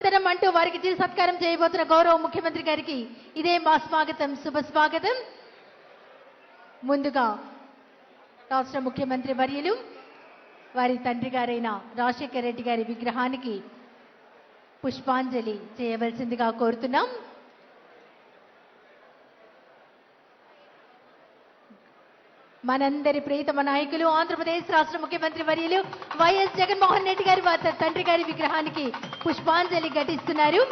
వందనం అంటూ వారికి చిరు సత్కారం చేయబోతున్న గౌరవ ముఖ్యమంత్రి గారికి ఇదే మా స్వాగతం, శుభ స్వాగతం. ముందుగా రాష్ట్ర ముఖ్యమంత్రి వర్యులు వారి తండ్రి గారైన రాజశేఖర రెడ్డి గారి విగ్రహానికి పుష్పాంజలి చేయవలసిందిగా కోరుతున్నాం. మనందరి ప్రియతమ నాయకులు ఆంధ్రప్రదేశ్ రాష్ట్ర ముఖ్యమంత్రి వర్యులు వైఎస్ జగన్మోహన్ రెడ్డి గారు వారి తండ్రి గారి విగ్రహానికి పుష్పాంజలి ఘటిస్తున్నారు.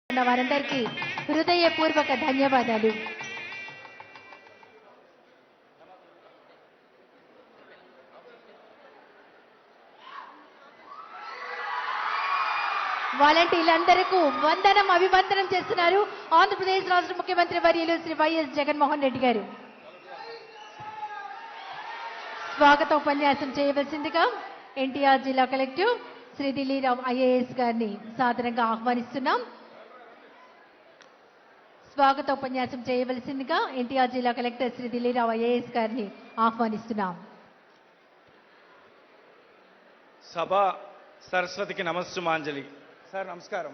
వారందరికీ హృదయపూర్వక ధన్యవాదాలు. వాలంటీర్లందరికీ వందనం, అభివందనం చేస్తున్నారు ఆంధ్రప్రదేశ్ రాష్ట్ర ముఖ్యమంత్రి వర్యులు శ్రీ వైఎస్ జగన్మోహన్ రెడ్డి గారు. స్వాగత ఉపన్యాసం చేయవలసిందిగా ఎన్టీఆర్ జిల్లా కలెక్టర్ శ్రీ ఢిల్లీరావు ఐఏఎస్ గారిని సాదరంగా ఆహ్వానిస్తున్నాం. స్వాగత ఉపన్యాసం చేయవలసిందిగా ఎన్టీఆర్ జిల్లా కలెక్టర్ శ్రీ ఢిల్లీరావు ఐఏఎస్ గారిని ఆహ్వానిస్తున్నాం. సభ సరస్వతికి నమస్సుమాంజలి. సార్ నమస్కారం.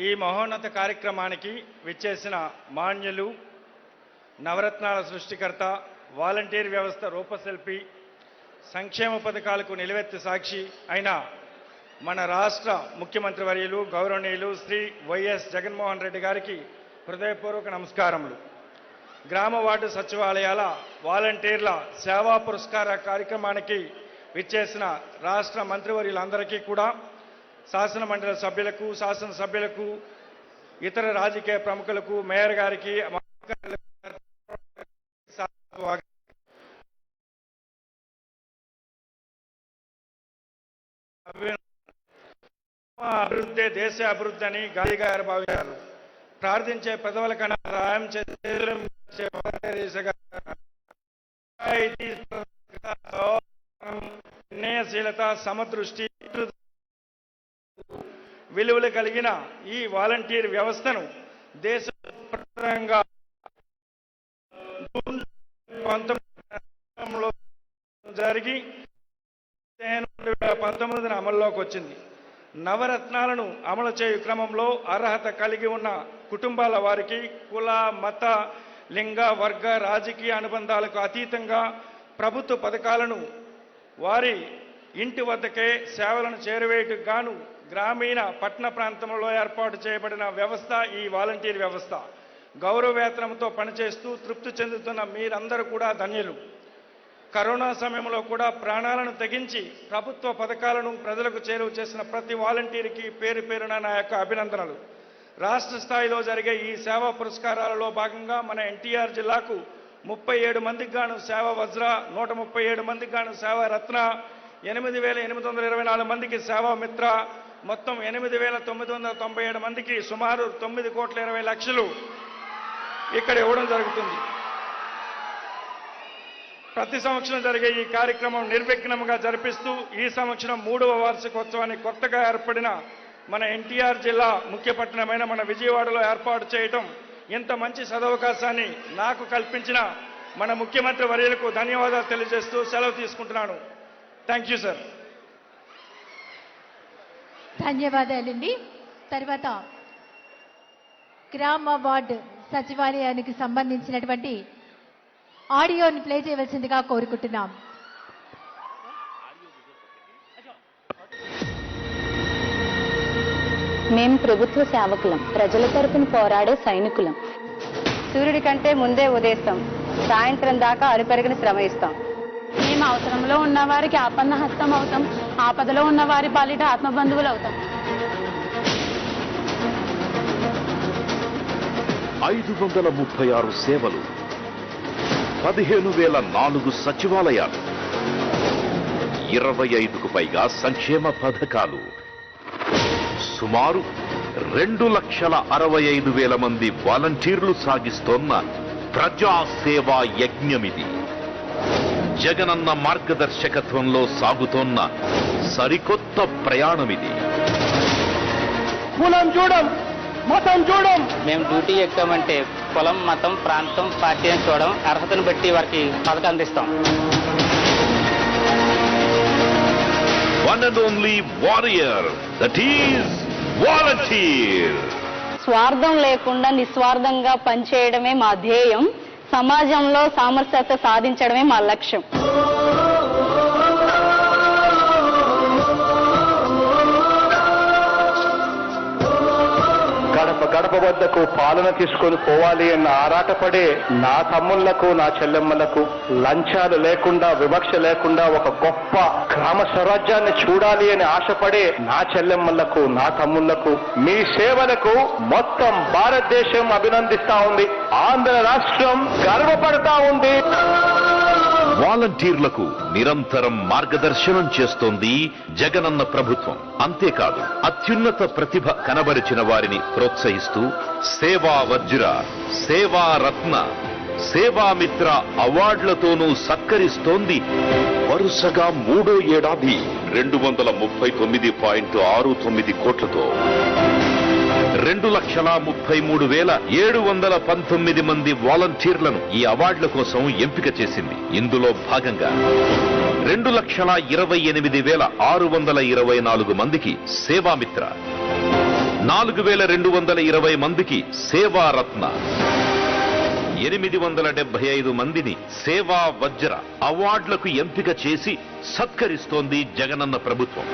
ఈ మహోన్నత కార్యక్రమానికి విచ్చేసిన మాన్యులు, నవరత్నాల సృష్టికర్త, వాలంటీర్ వ్యవస్థ రూపశిల్పి, సంక్షేమ పథకాలకు నిలువెత్తు సాక్షి అయిన మన రాష్ట్ర ముఖ్యమంత్రి వర్యులు గౌరవనీయులు శ్రీ వైఎస్ జగన్మోహన్ రెడ్డి గారికి హృదయపూర్వక నమస్కారములు. గ్రామ వార్డు సచివాలయాల వాలంటీర్ల సేవా పురస్కార కార్యక్రమానికి విచ్చేసిన రాష్ట్ర మంత్రివర్యులందరికీ కూడా, శాసన మండలి సభ్యులకు, శాసనసభ్యులకు, ఇతర రాజకీయ ప్రముఖులకు, మేయర్ గారికి, అభివృద్ధి దేశ అభివృద్ధి అని గాంధీ గారు భావించారు. ప్రార్థించే పెదవుల కన్నా రాయం నిర్ణయశీలత, సమదృష్టి, విలువలు కలిగిన ఈ వాలంటీర్ వ్యవస్థను దేశవ్యాప్తంగా 19 జరిగి 2019 అమల్లోకి వచ్చింది. నవరత్నాలను అమలు చేయు క్రమంలో అర్హత కలిగి ఉన్న కుటుంబాల వారికి కుల, మత, లింగ, వర్గ, రాజకీయ అనుబంధాలకు అతీతంగా ప్రభుత్వ పథకాలను వారి ఇంటి వద్దకే సేవలను చేరువేయటకు గాను గ్రామీణ పట్టణ ప్రాంతంలో ఏర్పాటు చేయబడిన వ్యవస్థ ఈ వాలంటీర్ వ్యవస్థ. గౌరవ వేతనంతో పనిచేస్తూ తృప్తి చెందుతున్న మీరందరూ కూడా ధన్యులు. కరోనా సమయంలో కూడా ప్రాణాలను తెగించి ప్రభుత్వ పథకాలను ప్రజలకు చేరువ చేసిన ప్రతి వాలంటీర్కి పేరు పేరున నా యొక్క అభినందనలు. రాష్ట్ర స్థాయిలో జరిగే ఈ సేవా పురస్కారాలలో భాగంగా మన ఎన్టీఆర్ జిల్లాకు 37 మందికి గాను సేవ వజ్ర, 137 మందికి గాను సేవ రత్న, 8,824 మందికి సేవా మిత్ర, మొత్తం 8,997 మందికి సుమారు 9,20,00,000 ఇక్కడ ఇవ్వడం జరుగుతుంది. ప్రతి సంవత్సరం జరిగే ఈ కార్యక్రమం నిర్విఘ్నంగా జరిపిస్తూ ఈ సంవత్సరం 3వ వార్షికోత్సవాన్ని కొత్తగా ఏర్పడిన మన ఎన్టీఆర్ జిల్లా ముఖ్య పట్టణమైన మన విజయవాడలో ఏర్పాటు చేయటం, ఇంత మంచి సదవకాశాన్ని నాకు కల్పించిన మన ముఖ్యమంత్రి వర్యులకు ధన్యవాదాలు తెలియజేస్తూ సెలవు తీసుకుంటున్నాను. Thank you sir. ధన్యవాదాలండి. తర్వాత గ్రామ వార్డు సచివాలయానికి సంబంధించినటువంటి ఆడియోని ప్లే చేయవలసిందిగా కోరుకుంటున్నాం. మేము ప్రభుత్వ సేవకులం, ప్రజల తరపున పోరాడే సైనికులం. సూర్యుడి కంటే ముందే ఉదయిస్తాం. సాయంత్రం దాకా అలుపెరగని శ్రమ ఇస్తాం. మేము అవసరంలో ఉన్న వారికి ఆపన్న హస్తం అవుతాం. ఆపదలో ఉన్న వారి పాలిట ఆత్మబంధువులు అవుతాం. 536 సేవలు, 15,004 సచివాలయాలు, 25కు పైగా సంక్షేమ పథకాలు, సుమారు 2,65,000 మంది వాలంటీర్లు సాగిస్తోన్న ప్రజాసేవా యజ్ఞమిది. జగనన్న మార్గదర్శకత్వంలో సాగుతోన్న సరికొత్త ప్రయాణమిది. కులం చూడం, మతం చూడం. మేము డ్యూటీ ఎక్కామంటే కులం, మతం, ప్రాంతం, పార్టీ అని చూడడం, అర్హతను బట్టి వారికి పథకం అందిస్తాం. One and only warrior, that is volunteer. స్వార్థం లేకుండా నిస్వార్థంగా పనిచేయడమే మా ధ్యేయం. సమాజంలో సామరస్యత సాధించడమే మా లక్ష్యం. గడప గడప వద్దకు పాలన తీసుకొని పోవాలి అన్న ఆరాటపడే నా తమ్ముళ్లకు, నా చెల్లెమ్మలకు లంచాలు లేకుండా, వివక్ష లేకుండా ఒక గొప్ప గ్రామ స్వరాజ్యాన్ని చూడాలి అని ఆశపడే నా చెల్లెమ్మలకు, నా తమ్ముళ్లకు, మీ సేవలకు మొత్తం భారతదేశం అభినందిస్తా ఉంది. ఆంధ్ర రాష్ట్రం గర్వపడతా ఉంది. వాలంటీర్లకు నిరంతరం మార్గదర్శనం చేస్తోంది జగనన్న ప్రభుత్వం. అంతేకాదు, అత్యున్నత ప్రతిభ కనబరిచిన వారిని ప్రోత్సహిస్తూ సేవా వజ్ర, సేవా రత్న, సేవామిత్ర అవార్డులతోనూ సత్కరిస్తోంది. వరుసగా 3వ ఏడాది 239.69 కోట్లతో 2,33,719 మంది వాలంటీర్లను ఈ అవార్డుల కోసం ఎంపిక చేసింది. ఇందులో భాగంగా 2,28,624 మందికి సేవామిత్ర, 4,220 మందికి సేవారత్న, 875 మందిని సేవా వజ్ర అవార్డులకు ఎంపిక చేసి సత్కరిస్తోంది జగనన్న ప్రభుత్వం.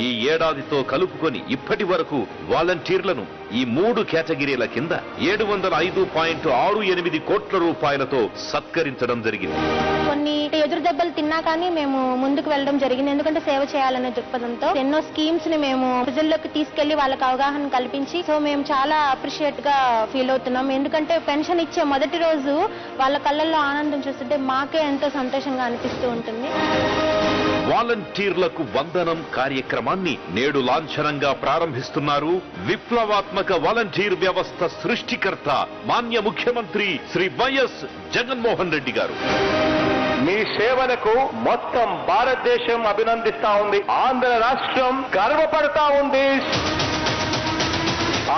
ఈ ఏడాదితో కలుపుకొని ఇప్పటి వరకు వాలంటీర్లను ఈ 3 కేటగిరీల కింద 705.68 కోట్ల రూపాయలతో సత్కరించడం జరిగింది. కొన్ని ఎదురు దెబ్బలు తిన్నా కానీ మేము ముందుకు వెళ్ళడం జరిగింది. ఎందుకంటే సేవ చేయాలనే దృక్పథంతో ఎన్నో స్కీమ్స్ ని మేము ప్రజల్లోకి తీసుకెళ్లి వాళ్ళకి అవగాహన కల్పించి, సో మేము చాలా అప్రిషియేట్ గా ఫీల్ అవుతున్నాం. ఎందుకంటే పెన్షన్ ఇచ్చే మొదటి రోజు వాళ్ళ కళ్ళల్లో ఆనందం చూస్తుంటే మాకే ఎంతో సంతోషంగా అనిపిస్తూ ఉంటుంది. వాలంటీర్లకు వందనం కార్యక్రమాన్ని నేడు లాంఛనంగా ప్రారంభిస్తున్నారు విప్లవాత్మక వాలంటీర్ వ్యవస్థ సృష్టికర్త మాన్య ముఖ్యమంత్రి శ్రీ వైఎస్ జగన్మోహన్ రెడ్డి గారు. మీ సేవలకు మొత్తం భారతదేశం అభినందిస్తా ఉంది. ఆంధ్ర రాష్ట్రం గర్వపడతా ఉంది.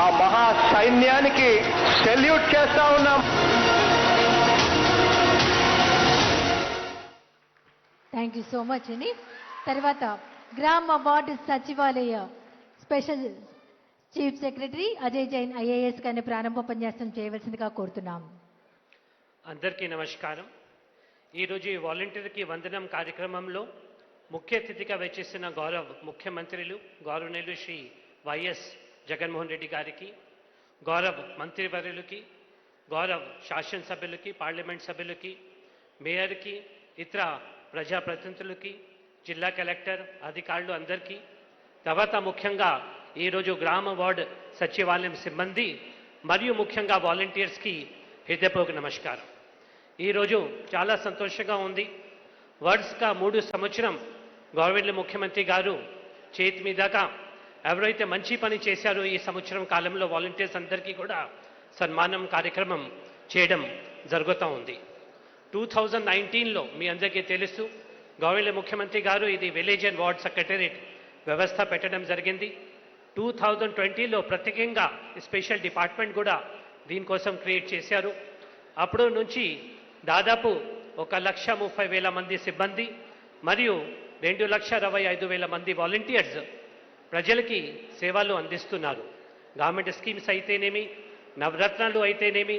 ఆ మహా సైన్యానికి సెల్యూట్ చేస్తా ఉన్నాం. థ్యాంక్ యూ సో మచ్ అండి. తర్వాత గ్రామ వార్డు సచివాలయ special chief secretary Ajay Jain IAS గారిని ప్రారంభోపన్యాసం చేయవలసిందిగా కోరుతున్నాం. అందరికీ నమస్కారం. ఈరోజు ఈ వాలంటీర్కి వందనం కార్యక్రమంలో ముఖ్య అతిథిగా వచ్చేసిన గౌరవ ముఖ్యమంత్రులు గౌరవనీయులు శ్రీ వైఎస్ జగన్మోహన్ రెడ్డి గారికి, గౌరవ మంత్రివర్యులకి, గౌరవ శాసనసభ్యులకి, పార్లమెంట్ సభ్యులకి, మేయర్కి, ఇతర ప్రజాప్రతినిధులకి, జిల్లా కలెక్టర్ అధికారులు అందరికీ, తర్వాత ముఖ్యంగా ఈరోజు గ్రామ వార్డు సచివాలయం సిబ్బంది మరియు ముఖ్యంగా వాలంటీర్స్కి హృదయపూర్వక నమస్కారం. ఈరోజు చాలా సంతోషంగా ఉంది. వర్డ్స్గా 3 సంవత్సరం గవర్నమెంట్ ముఖ్యమంత్రి గారు చేతి మీదగా ఎవరైతే మంచి పని చేశారో ఈ సంవత్సరం కాలంలో వాలంటీర్స్ అందరికీ కూడా సన్మానం కార్యక్రమం చేయడం జరుగుతూ ఉంది. 2019లో మీ అందరికీ తెలుసు గవర్నమెంట్ ముఖ్యమంత్రి గారు ఇది విలేజ్ అండ్ వార్డ్ సెక్రటరేట్ వ్యవస్థ పెట్టడం జరిగింది. 2020లో ప్రత్యేకంగా స్పెషల్ డిపార్ట్మెంట్ కూడా దీనికోసం క్రియేట్ చేశారు. అప్పుడు నుంచి దాదాపు 1,30,000 మంది సిబ్బంది మరియు 2,65,000 మంది వాలంటీర్స్ ప్రజలకి సేవలు అందిస్తున్నారు. గవర్నమెంట్ స్కీమ్స్ అయితేనేమి, నవరత్నాలు అయితేనేమి,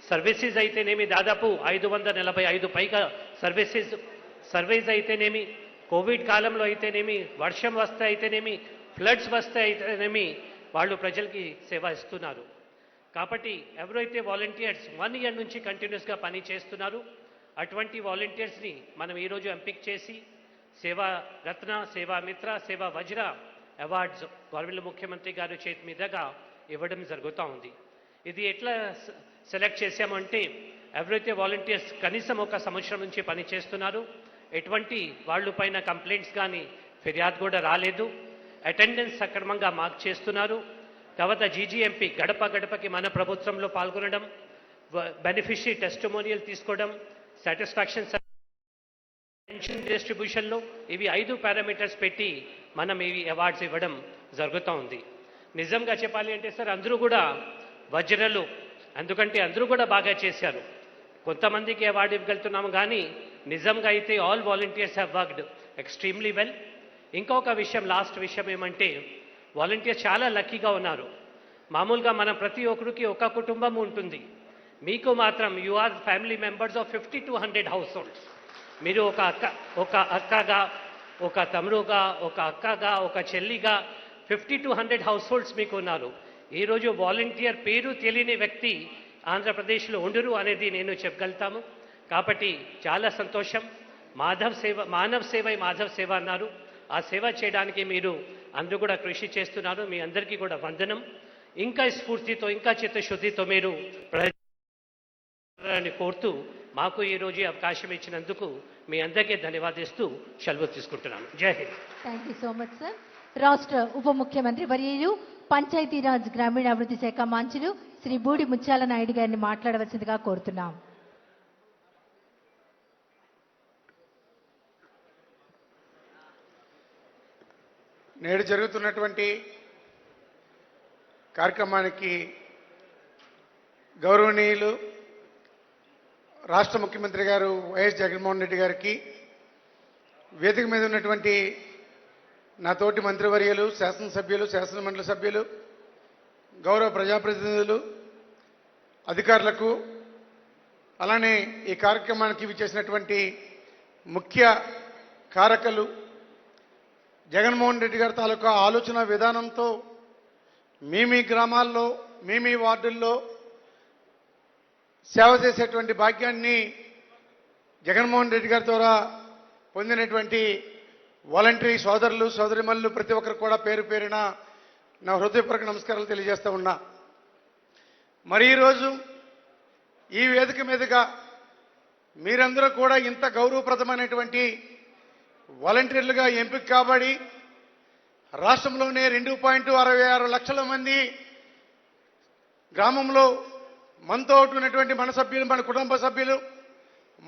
సర్వీసెస్ అయితేనేమి, దాదాపు 545 పైగా సర్వీస్ అయితేనేమి, కోవిడ్ కాలంలో అయితేనేమి, వర్షం వస్తే అయితేనేమి, ఫ్లడ్స్ వస్తే అయితేనేమి, వాళ్ళు ప్రజలకి సేవ ఇస్తున్నారు. కాబట్టి ఎవరైతే వాలంటీర్స్ 1 ఇయర్ నుంచి కంటిన్యూస్గా పని చేస్తున్నారు అటువంటి వాలంటీర్స్ని మనం ఈరోజు ఎంపిక చేసి సేవా రత్న, సేవా మిత్ర, సేవా వజ్ర అవార్డ్స్ గవర్నమెంట్ ముఖ్యమంత్రి గారి చేతి మీదుగా ఇవ్వడం జరుగుతూ ఉంది. ఇది ఎట్లా సెలెక్ట్ చేశామంటే ఎవరైతే వాలంటీర్స్ కనీసం 1 సంవత్సరం నుంచి పని చేస్తున్నారు, ఎటువంటి వాళ్ళ పైన కంప్లైంట్స్ కానీ ఫిర్యాదు కూడా రాలేదు, అటెండెన్స్ సక్రమంగా మార్క్ చేస్తున్నారు, తర్వాత జీజీఎంపీ గడప గడపకి మన ప్రభుత్వంలో పాల్గొనడం, బెనిఫిషరీ టెస్టిమోనియల్ తీసుకోవడం, సాటిస్ఫాక్షన్ పెన్షన్ డిస్ట్రిబ్యూషన్లో ఇవి 5 పారామీటర్స్ పెట్టి మనం ఇవి అవార్డ్స్ ఇవ్వడం జరుగుతూ ఉంది. నిజంగా చెప్పాలి అంటే సార్ అందరూ కూడా వజ్రలు, ఎందుకంటే అందరూ కూడా బాగా చేశారు. కొంతమందికి అవార్డు ఇవ్వగలుగుతున్నాము కానీ నిజంగా అయితే all volunteers have worked extremely well. ఇంకొక విషయం, లాస్ట్ విషయం ఏమంటే వాలంటీర్స్ చాలా లక్కీగా ఉన్నారు. మామూలుగా మనం ప్రతి ఒక్కరికి ఒక కుటుంబం ఉంటుంది, మీకు మాత్రం you are family members of 50 to 100 households. మీరు ఒక అక్కగా, ఒక తమ్ముడుగా, ఒక అక్కగా, ఒక చెల్లిగా 50 to 100 హౌస్ హోల్డ్స్ మీకు ఉన్నారు. ఈరోజు వాలంటీర్ పేరు తెలియని వ్యక్తి ఆంధ్రప్రదేశ్లో ఉండరు అనేది నేను చెప్పగలుగుతాము. కాబట్టి చాలా సంతోషం. మానవ సేవ మాధవ్ సేవ అన్నారు. ఆ సేవ చేయడానికి మీరు అందరూ కూడా కృషి చేస్తున్నారు. మీ అందరికీ కూడా వందనం. ఇంకా స్ఫూర్తితో, ఇంకా చిత్తశుద్ధితో మీరు కోరుతూ మాకు ఈరోజు అవకాశం ఇచ్చినందుకు మీ అందరికీ ధన్యవాదిస్తూ సెలవు తీసుకుంటున్నాను. జై Hind. Thank you so much sir. రాష్ట్ర ఉప ముఖ్యమంత్రి వర్యులు పంచాయతీరాజ్ గ్రామీణాభివృద్ధి శాఖ మంత్రులు శ్రీ బూడి ముత్యాల నాయుడు గారిని మాట్లాడవలసిందిగా కోరుతున్నాం. నేడు జరుగుతున్నటువంటి కార్యక్రమానికి గౌరవనీయులు రాష్ట్ర ముఖ్యమంత్రి గారు వైఎస్ జగన్మోహన్ రెడ్డి గారికి, వేదిక మీద ఉన్నటువంటి నా తోటి మంత్రివర్యులు, శాసనసభ్యులు, శాసనమండలి సభ్యులు, గౌరవ ప్రజాప్రతినిధులు, అధికారులకు, అలానే ఈ కార్యక్రమానికి విచ్చేసినటువంటి ముఖ్య కారకులు, జగన్మోహన్ రెడ్డి గారి తాలూకా ఆలోచన విధానంతో మీ గ్రామాల్లో, మీ వార్డుల్లో సేవ చేసేటువంటి భాగ్యాన్ని జగన్మోహన్ రెడ్డి గారి ద్వారా పొందినటువంటి వాలంటరీ సోదరులు, సోదరిమణులు ప్రతి ఒక్కరు కూడా పేరు పేరున నా హృదయపూర్వక నమస్కారాలు తెలియజేస్తూ ఉన్నా. మరి ఈరోజు ఈ వేదిక మీదుగా మీరందరూ కూడా ఇంత గౌరవప్రదమైనటువంటి వాలంటీర్లుగా ఎంపిక కాబడి రాష్ట్రంలోనే 2.66 లక్షల మంది గ్రామంలో మనతో ఉన్నటువంటి మన సభ్యులు, మన కుటుంబ సభ్యులు,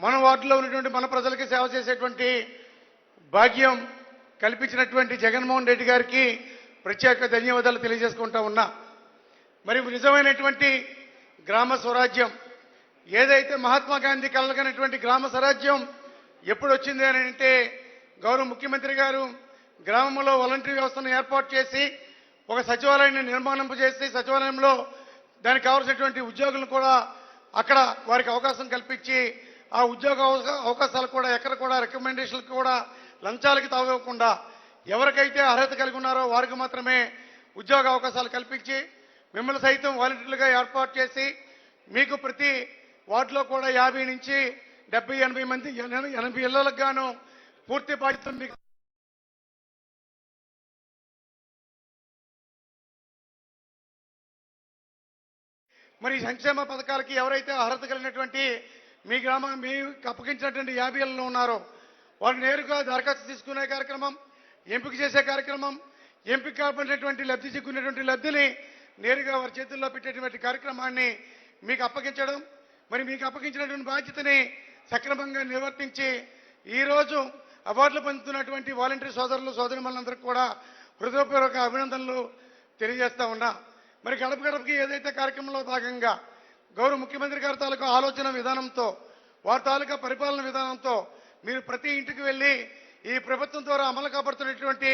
మన వార్డులో ఉన్నటువంటి మన ప్రజలకి సేవ చేసేటువంటి భాగ్యం కల్పించినటువంటి జగన్మోహన్ రెడ్డి గారికి ప్రత్యేక ధన్యవాదాలు తెలియజేసుకుంటా ఉన్నా. మరి నిజమైనటువంటి గ్రామ స్వరాజ్యం ఏదైతే మహాత్మా గాంధీ కలగనటువంటి గ్రామ స్వరాజ్యం ఎప్పుడు వచ్చింది అని అంటే గౌరవ ముఖ్యమంత్రి గారు గ్రామంలో వాలంటరీ వ్యవస్థను ఏర్పాటు చేసి ఒక సచివాలయాన్ని నిర్మాణం చేసి సచివాలయంలో దానికి కావాల్సినటువంటి ఉద్యోగులను కూడా అక్కడ వారికి అవకాశం కల్పించి ఆ ఉద్యోగ అవకాశాలు కూడా ఎక్కడ కూడా రికమెండేషన్లకు కూడా లంచాలకి తాగకుండా ఎవరికైతే అర్హత కలిగి ఉన్నారో వారికి మాత్రమే ఉద్యోగ అవకాశాలు కల్పించి మిమ్మల్ని సైతం వాలంటీర్లుగా ఏర్పాటు చేసి మీకు ప్రతి వార్డులో కూడా 50 నుంచి 70-80 మంది 80 ఇళ్లకు గాను పూర్తి బాధ్యతలు మీకు మరి సంక్షేమ పథకాలకి ఎవరైతే అర్హత కలిగినటువంటి మీ మీకు అప్పగించినటువంటి 50 ఇళ్లలో ఉన్నారో వారు నేరుగా దరఖాస్తు తీసుకునే కార్యక్రమం, ఎంపిక చేసే కార్యక్రమం, ఎంపిక కాబడినటువంటి లబ్ధి చిక్కున్నటువంటి లబ్ధిని నేరుగా వారి చేతుల్లో పెట్టేటువంటి కార్యక్రమాన్ని మీకు అప్పగించడం, మరి మీకు అప్పగించినటువంటి బాధ్యతని సక్రమంగా నిర్వర్తించి ఈరోజు అవార్డులు పొందుతున్నటువంటి వాలంటీర్ సోదరులు, సోదరిమణులందరికీ కూడా హృదయపూర్వక అభినందనలు తెలియజేస్తా ఉన్నా. మరి గడప గడపకి ఏదైతే కార్యక్రమంలో భాగంగా గౌరవ ముఖ్యమంత్రి గారి తాలూకా ఆలోచన విధానంతో, వారి తాలూకా పరిపాలన విధానంతో మీరు ప్రతి ఇంటికి వెళ్ళి ఈ ప్రభుత్వం ద్వారా అమలు కాబడుతున్నటువంటి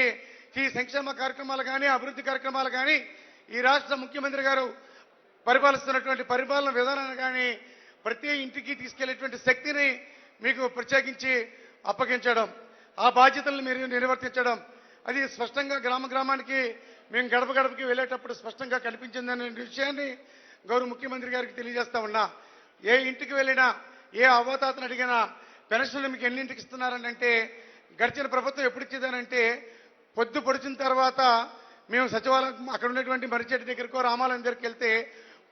ఈ సంక్షేమ కార్యక్రమాలు కానీ, అభివృద్ధి కార్యక్రమాలు కానీ, ఈ రాష్ట్ర ముఖ్యమంత్రి గారు పరిపాలిస్తున్నటువంటి పరిపాలన విధానాన్ని కానీ ప్రతి ఇంటికి తీసుకెళ్లేటువంటి శక్తిని మీకు ప్రత్యేకించి అప్పగించడం, ఆ బాధ్యతలను మీరు నిర్వర్తించడం, అది స్పష్టంగా గ్రామానికి మేము గడప గడపకి వెళ్ళేటప్పుడు స్పష్టంగా కనిపించిందనే విషయాన్ని గౌరవ ముఖ్యమంత్రి గారికి తెలియజేస్తా ఉన్నా. ఏ ఇంటికి వెళ్ళినా ఏ అవ్వతాతను అడిగినా పెన్షన్లు మీకు ఎన్నింటికి ఇస్తున్నారని అంటే గడిచిన ప్రభుత్వం ఎప్పుడు ఇచ్చేదానంటే పొద్దు పొడిచిన తర్వాత మేము సచివాలయం అక్కడ ఉన్నటువంటి మరిచెట్టు దగ్గరకో రామాలయం దగ్గరికి వెళ్తే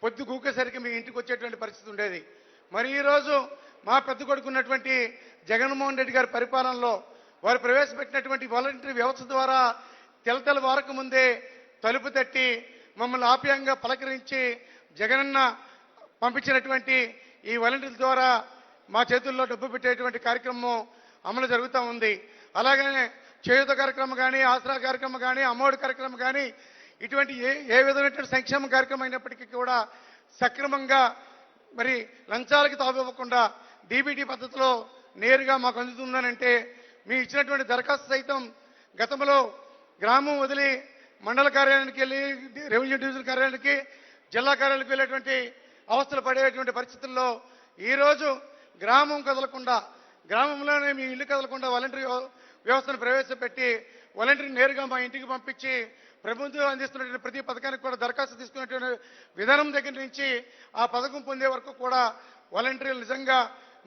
పొద్దు గూకేసరికి మీ ఇంటికి వచ్చేటువంటి పరిస్థితి ఉండేది. మరి ఈరోజు మా పెద్ద కొడుకున్నటువంటి జగన్మోహన్ రెడ్డి గారి పరిపాలనలో వారు ప్రవేశపెట్టినటువంటి వాలంటరీ వ్యవస్థ ద్వారా తెలతెల వారకు ముందే తలుపు తట్టి మమ్మల్ని ఆప్యాయంగా పలకరించి జగనన్న పంపించినటువంటి ఈ వాలంటీర్ల ద్వారా మా చేతుల్లో డబ్బు పెట్టేటువంటి కార్యక్రమం అమలు జరుగుతూ ఉంది. అలాగనే చేయూత కార్యక్రమం కానీ, ఆసరా కార్యక్రమం కానీ, అమ్మఒడి కార్యక్రమం కానీ, ఇటువంటి ఏ విధమైనటువంటి సంక్షేమ కార్యక్రమం అయినప్పటికీ కూడా సక్రమంగా మరి లంచాలకి తావివ్వకుండా డీబీటీ పద్ధతిలో నేరుగా మాకు అందుతుందనంటే మీ ఇచ్చినటువంటి దరఖాస్తు సైతం గతంలో గ్రామం వదిలి మండల కార్యాలయానికి వెళ్ళి రెవెన్యూ డివిజన్ కార్యాలయానికి జిల్లా కార్యాలయానికి వెళ్ళేటువంటి అవస్థలు పడేటువంటి పరిస్థితుల్లో ఈరోజు గ్రామం కదలకుండా గ్రామంలోనే మీ ఇల్లు కదలకుండా వాలంటరీ వ్యవస్థను ప్రవేశపెట్టి వాలంటరీ నేరుగా మా ఇంటికి పంపించి ప్రభుత్వం అందిస్తున్నటువంటి ప్రతి పథకానికి కూడా దరఖాస్తు తీసుకున్నటువంటి విధానం దగ్గర నుంచి ఆ పథకం పొందే వరకు కూడా వాలంటీర్లు నిజంగా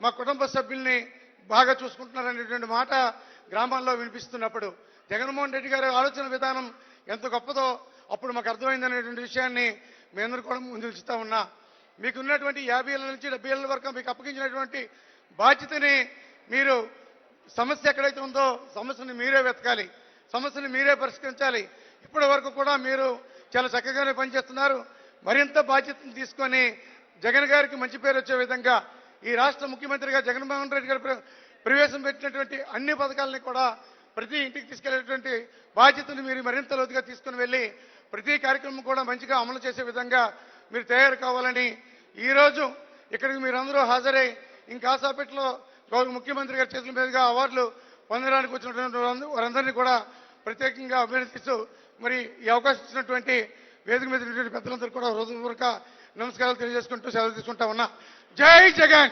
మా కుటుంబ సభ్యుల్ని బాగా చూసుకుంటున్నారనేటువంటి మాట గ్రామాల్లో వినిపిస్తున్నప్పుడు జగన్మోహన్ రెడ్డి గారి ఆలోచన విధానం ఎంత గొప్పదో అప్పుడు మాకు అర్థమైందనేటువంటి విషయాన్ని మీ అందరూ కూడా ముందు ఉంచుతా ఉన్నా. మీకున్నటువంటి 50 ఏళ్ళ నుంచి 70 ఏళ్ళ వరకు మీకు అప్పగించినటువంటి బాధ్యతని మీరు సమస్య ఎక్కడైతే ఉందో సమస్యని మీరే వెతకాలి, సమస్యని మీరే పరిష్కరించాలి. ఇప్పటి వరకు కూడా మీరు చాలా చక్కగానే పనిచేస్తున్నారు. మరింత బాధ్యతను తీసుకొని జగన్ గారికి మంచి పేరు వచ్చే విధంగా ఈ రాష్ట్ర ముఖ్యమంత్రిగా జగన్మోహన్ రెడ్డి గారు ప్రవేశపెట్టినటువంటి అన్ని పథకాలని కూడా ప్రతి ఇంటికి తీసుకెళ్లేటువంటి బాధ్యతను మీరు మరింత లోతుగా తీసుకుని వెళ్ళి ప్రతి కార్యక్రమం కూడా మంచిగా అమలు చేసే విధంగా మీరు తయారు కావాలని ఈరోజు ఇక్కడికి మీరందరూ హాజరై ఇంకాసాపేటలో గౌరవ ముఖ్యమంత్రి గారి చేతుల మీదుగా అవార్డులు పొందడానికి వచ్చినటువంటి వారందరినీ కూడా ప్రత్యేకంగా అభినందిస్తూ మరి ఈ అవకాశం ఇచ్చినటువంటి వేదిక మీద ఉన్నటువంటి పెద్దలందరూ కూడా హృదయపూర్వక నమస్కారాలు తెలియజేసుకుంటూ సెలవు తీసుకుంటా ఉన్నా. జై జగన్.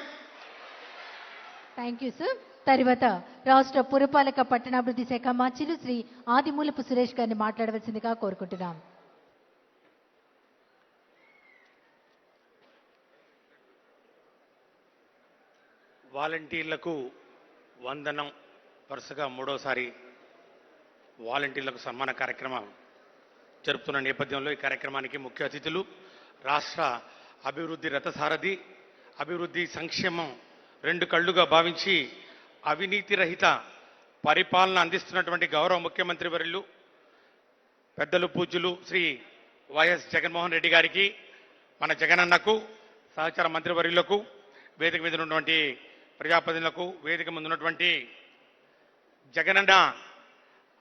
Thank you sir. తర్వాత రాష్ట్ర పురపాలక పట్టణాభివృద్ధి శాఖ మంత్రులు శ్రీ ఆదిమూలపు సురేష్ గారిని మాట్లాడవలసిందిగా కోరుకుంటున్నాం. వాలంటీర్లకు వందనం. వరుసగా మూడోసారి వాలంటీర్లకు సన్మాన కార్యక్రమం జరుపుతున్న నేపథ్యంలో ఈ కార్యక్రమానికి ముఖ్య అతిథులు రాష్ట్ర అభివృద్ధి రథసారథి, అభివృద్ధి సంక్షేమం రెండు కళ్ళుగా భావించి అవినీతి రహిత పరిపాలన అందిస్తున్నటువంటి గౌరవ ముఖ్యమంత్రి వర్యులు పెద్దలు పూజ్యులు శ్రీ వైఎస్ జగన్మోహన్ రెడ్డి గారికి, మన జగనన్నకు, సహచార మంత్రివర్యులకు, వేదిక మీద ఉన్నటువంటి ప్రజాప్రతినిధులకు, వేదిక ముందు ఉన్నటువంటి జగనన్న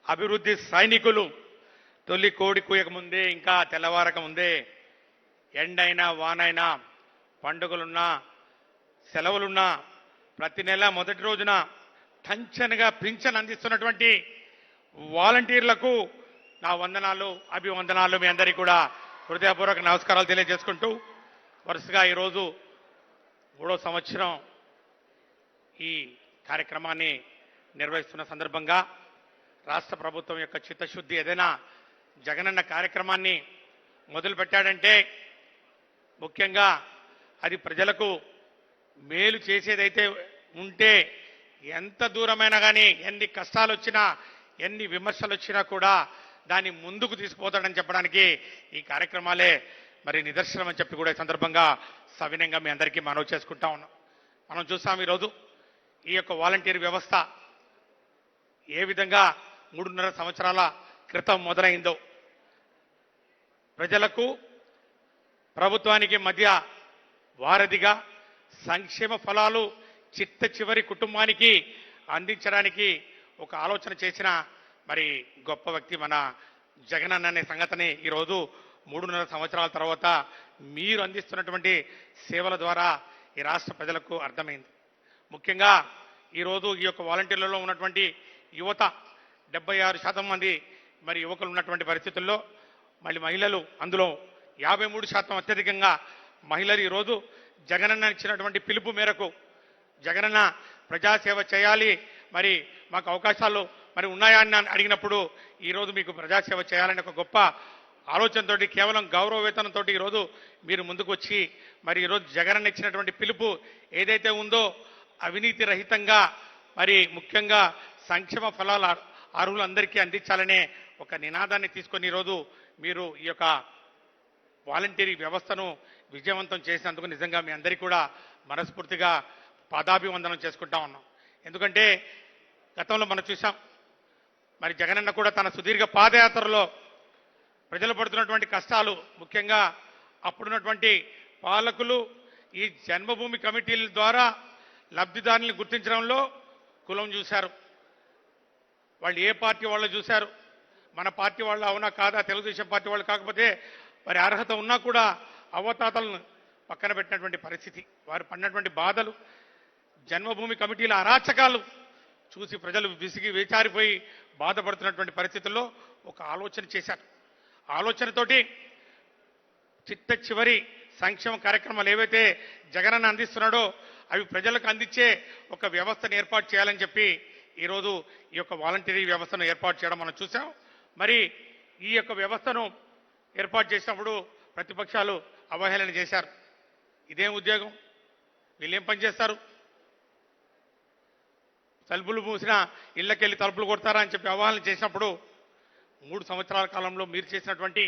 అభివృద్ధి సైనికులు, తొలి కోడి కూయక ముందే ఇంకా తెల్లవారక ముందే ఎండైనా వానైనా పండుగలున్నా సెలవులున్నా ప్రతి నెల మొదటి రోజున టంచనగా పింఛన్ అందిస్తున్నటువంటి వాలంటీర్లకు నా వందనాలు, అభివందనాలు. మీ అందరికీ కూడా హృదయపూర్వక నమస్కారాలు తెలియజేసుకుంటూ వరుసగా ఈరోజు 3వ సంవత్సరం ఈ కార్యక్రమాన్ని నిర్వహిస్తున్న సందర్భంగా రాష్ట్ర ప్రభుత్వం యొక్క చిత్తశుద్ధి ఏదైనా జగనన్న కార్యక్రమాన్ని మొదలుపెట్టాడంటే ముఖ్యంగా అది ప్రజలకు మేలు చేసేదైతే ఉంటే ఎంత దూరమైనా కానీ ఎన్ని కష్టాలు వచ్చినా ఎన్ని విమర్శలు వచ్చినా కూడా దాన్ని ముందుకు తీసుకుపోతాడని చెప్పడానికి ఈ కార్యక్రమాలే మరి నిదర్శనం అని చెప్పి కూడా ఈ సందర్భంగా సవినయంగా మీ అందరికీ మనవి చేసుకుంటా ఉన్నాం. మనం చూసాం ఈరోజు ఈ యొక్క వాలంటీర్ వ్యవస్థ ఏ విధంగా 3.5 సంవత్సరాల క్రితం మొదలైందో. ప్రజలకు ప్రభుత్వానికి మధ్య వారధిగా సంక్షేమ ఫలాలు చిట్ట చివరి కుటుంబానికి అందించడానికి ఒక ఆలోచన చేసిన మరి గొప్ప వ్యక్తి మన జగనన్న అనే సంగతిని ఈరోజు 3.5 సంవత్సరాల తర్వాత మీరు అందిస్తున్నటువంటి సేవల ద్వారా ఈ రాష్ట్ర ప్రజలకు అర్థమైంది. ముఖ్యంగా ఈరోజు ఈ యొక్క వాలంటీర్లలో ఉన్నటువంటి యువత 76% మంది మరి యువకులు ఉన్నటువంటి పరిస్థితుల్లో మళ్ళీ మహిళలు అందులో 53% అత్యధికంగా మహిళలు ఈరోజు జగనన్న ఇచ్చినటువంటి పిలుపు మేరకు జగనన్న ప్రజాసేవ చేయాలి, మరి మాకు అవకాశాలు మరి ఉన్నాయా అని అడిగినప్పుడు ఈరోజు మీకు ప్రజాసేవ చేయాలని ఒక గొప్ప ఆలోచనతోటి కేవలం గౌరవ వేతనంతో ఈరోజు మీరు ముందుకు వచ్చి మరి ఈరోజు జగనన్న ఇచ్చినటువంటి పిలుపు ఏదైతే ఉందో అవినీతి రహితంగా మరి ముఖ్యంగా సంక్షేమ ఫలాలు అర్హులందరికీ అందించాలనే ఒక నినాదాన్ని తీసుకొని ఈరోజు మీరు ఈ యొక్క వాలంటీరీ వ్యవస్థను విజయవంతం చేసినందుకు నిజంగా మీ అందరికీ కూడా మనస్ఫూర్తిగా పాదాభివందనం చేసుకుంటా ఉన్నాం. ఎందుకంటే గతంలో మనం చూసాం మరి జగనన్న కూడా తన సుదీర్ఘ పాదయాత్రలో ప్రజలు పడుతున్నటువంటి కష్టాలు ముఖ్యంగా అప్పుడున్నటువంటి పాలకులు ఈ జన్మభూమి కమిటీల ద్వారా లబ్ధిదారులను గుర్తించడంలో కులం చూశారు. వాళ్ళు ఏ పార్టీ వాళ్ళు చూశారు, మన పార్టీ వాళ్ళు అవునా కాదా, తెలుగుదేశం పార్టీ వాళ్ళు కాకపోతే మరి అర్హత ఉన్నా కూడా అవతాతలను పక్కన పెట్టినటువంటి పరిస్థితి, వారు పడినటువంటి బాధలు, జన్మభూమి కమిటీల అరాచకాలు చూసి ప్రజలు విసిగి వేచారిపోయి బాధపడుతున్నటువంటి పరిస్థితుల్లో ఒక ఆలోచన చేశారు. ఆలోచనతోటి చిట్ట చివరి సంక్షేమ కార్యక్రమాలు ఏవైతే జగనన్న అందిస్తున్నాడో అవి ప్రజలకు అందించే ఒక వ్యవస్థను ఏర్పాటు చేయాలని చెప్పి ఈరోజు ఈ యొక్క వాలంటీరీ వ్యవస్థను ఏర్పాటు చేయడం మనం చూసాం. మరి ఈ యొక్క వ్యవస్థను ఏర్పాటు చేసినప్పుడు ప్రతిపక్షాలు అవహేళన చేశారు. ఇదేం ఉద్యోగం, వీళ్ళేం పని చేస్తారు, తలుపులు మూసిన ఇళ్ళకెళ్ళి తలుపులు కొడతారా అని చెప్పి అవహేళన చేసినప్పుడు 3 సంవత్సరాల కాలంలో మీరు చేసినటువంటి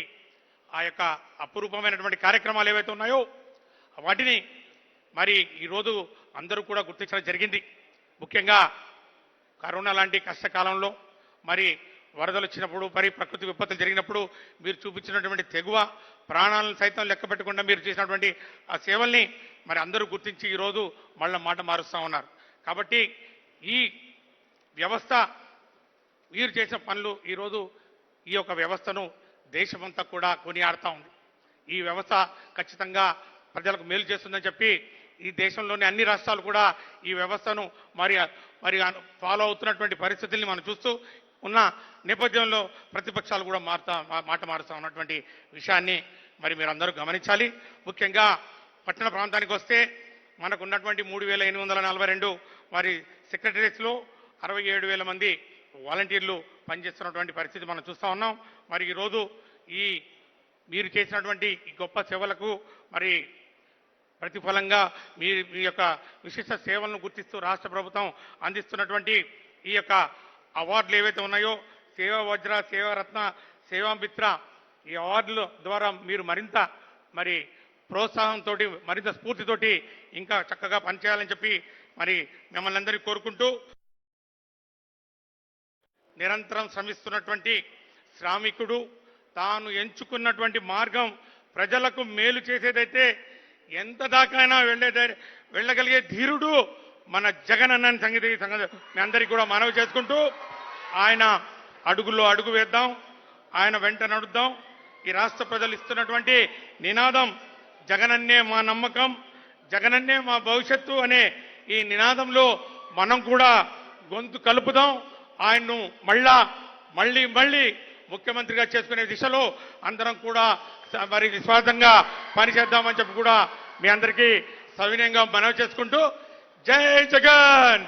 ఆ యొక్క అపురూపమైనటువంటి కార్యక్రమాలు ఏవైతే ఉన్నాయో వాటిని మరి ఈరోజు అందరూ కూడా గుర్తించడం జరిగింది. ముఖ్యంగా కరోనా లాంటి కష్టకాలంలో మరి వరదలు వచ్చినప్పుడు మరి ప్రకృతి విపత్తులు జరిగినప్పుడు మీరు చూపించినటువంటి తెగువ, ప్రాణాలను సైతం లెక్క పెట్టకుండా మీరు చేసినటువంటి ఆ సేవల్ని మరి అందరూ గుర్తించి ఈరోజు మళ్ళీ మాట మారుస్తూ ఉన్నారు. కాబట్టి ఈ వ్యవస్థ మీరు చేసిన పనులు ఈరోజు ఈ యొక్క వ్యవస్థను దేశమంతా కూడా కొనియాడుతూ ఉంది. ఈ వ్యవస్థ ఖచ్చితంగా ప్రజలకు మేలు చేస్తుందని చెప్పి ఈ దేశంలోని అన్ని రాష్ట్రాలు కూడా ఈ వ్యవస్థను మరి ఫాలో అవుతున్నటువంటి పరిస్థితుల్ని మనం చూస్తూ ఉన్న నేపథ్యంలో ప్రతిపక్షాలు కూడా మాట మారుస్తూ ఉన్నటువంటి విషయాన్ని మరి మీరు అందరూ గమనించాలి. ముఖ్యంగా పట్టణ ప్రాంతానికి వస్తే మనకు ఉన్నటువంటి 3,842 మరి సెక్రటరీస్లో 67,000 మంది వాలంటీర్లు పనిచేస్తున్నటువంటి పరిస్థితి మనం చూస్తూ ఉన్నాం. మరి ఈరోజు మీరు చేసినటువంటి ఈ గొప్ప సేవలకు మరి ప్రతిఫలంగా మీ యొక్క విశిష్ట సేవలను గుర్తిస్తూ రాష్ట్ర ప్రభుత్వం అందిస్తున్నటువంటి ఈ యొక్క అవార్డులు ఏవైతే ఉన్నాయో సేవా వజ్ర, సేవారత్న, సేవామిత్ర, ఈ అవార్డుల ద్వారా మీరు మరింత మరి ప్రోత్సాహంతో మరింత స్ఫూర్తితోటి ఇంకా చక్కగా పనిచేయాలని చెప్పి మరి మిమ్మల్ని అందరినీ కోరుకుంటూ నిరంతరం శ్రమిస్తున్నటువంటి శ్రామికుడు తాను ఎంచుకున్నటువంటి మార్గం ప్రజలకు మేలు చేసేదైతే ఎంత దాకైనా వెళ్ళగలిగే ధీరుడు మన జగనన్న సంగతి మీ అందరికీ కూడా మనవి చేసుకుంటూ ఆయన అడుగుల్లో అడుగు వేద్దాం, ఆయన వెంట నడుద్దాం. ఈ రాష్ట్ర ప్రజలు ఇస్తున్నటువంటి నినాదం జగనన్నే మా నమ్మకం, జగనన్నే మా భవిష్యత్తు అనే ఈ నినాదంలో మనం కూడా గొంతు కలుపుదాం. ఆయన్ను మళ్ళీ ముఖ్యమంత్రిగా చేసుకునే దిశలో అందరం కూడా మరి నిస్వార్థంగా పనిచేద్దామని చెప్పి కూడా మీ అందరికీ సవినయంగా మనవి చేసుకుంటూ జై జగన్,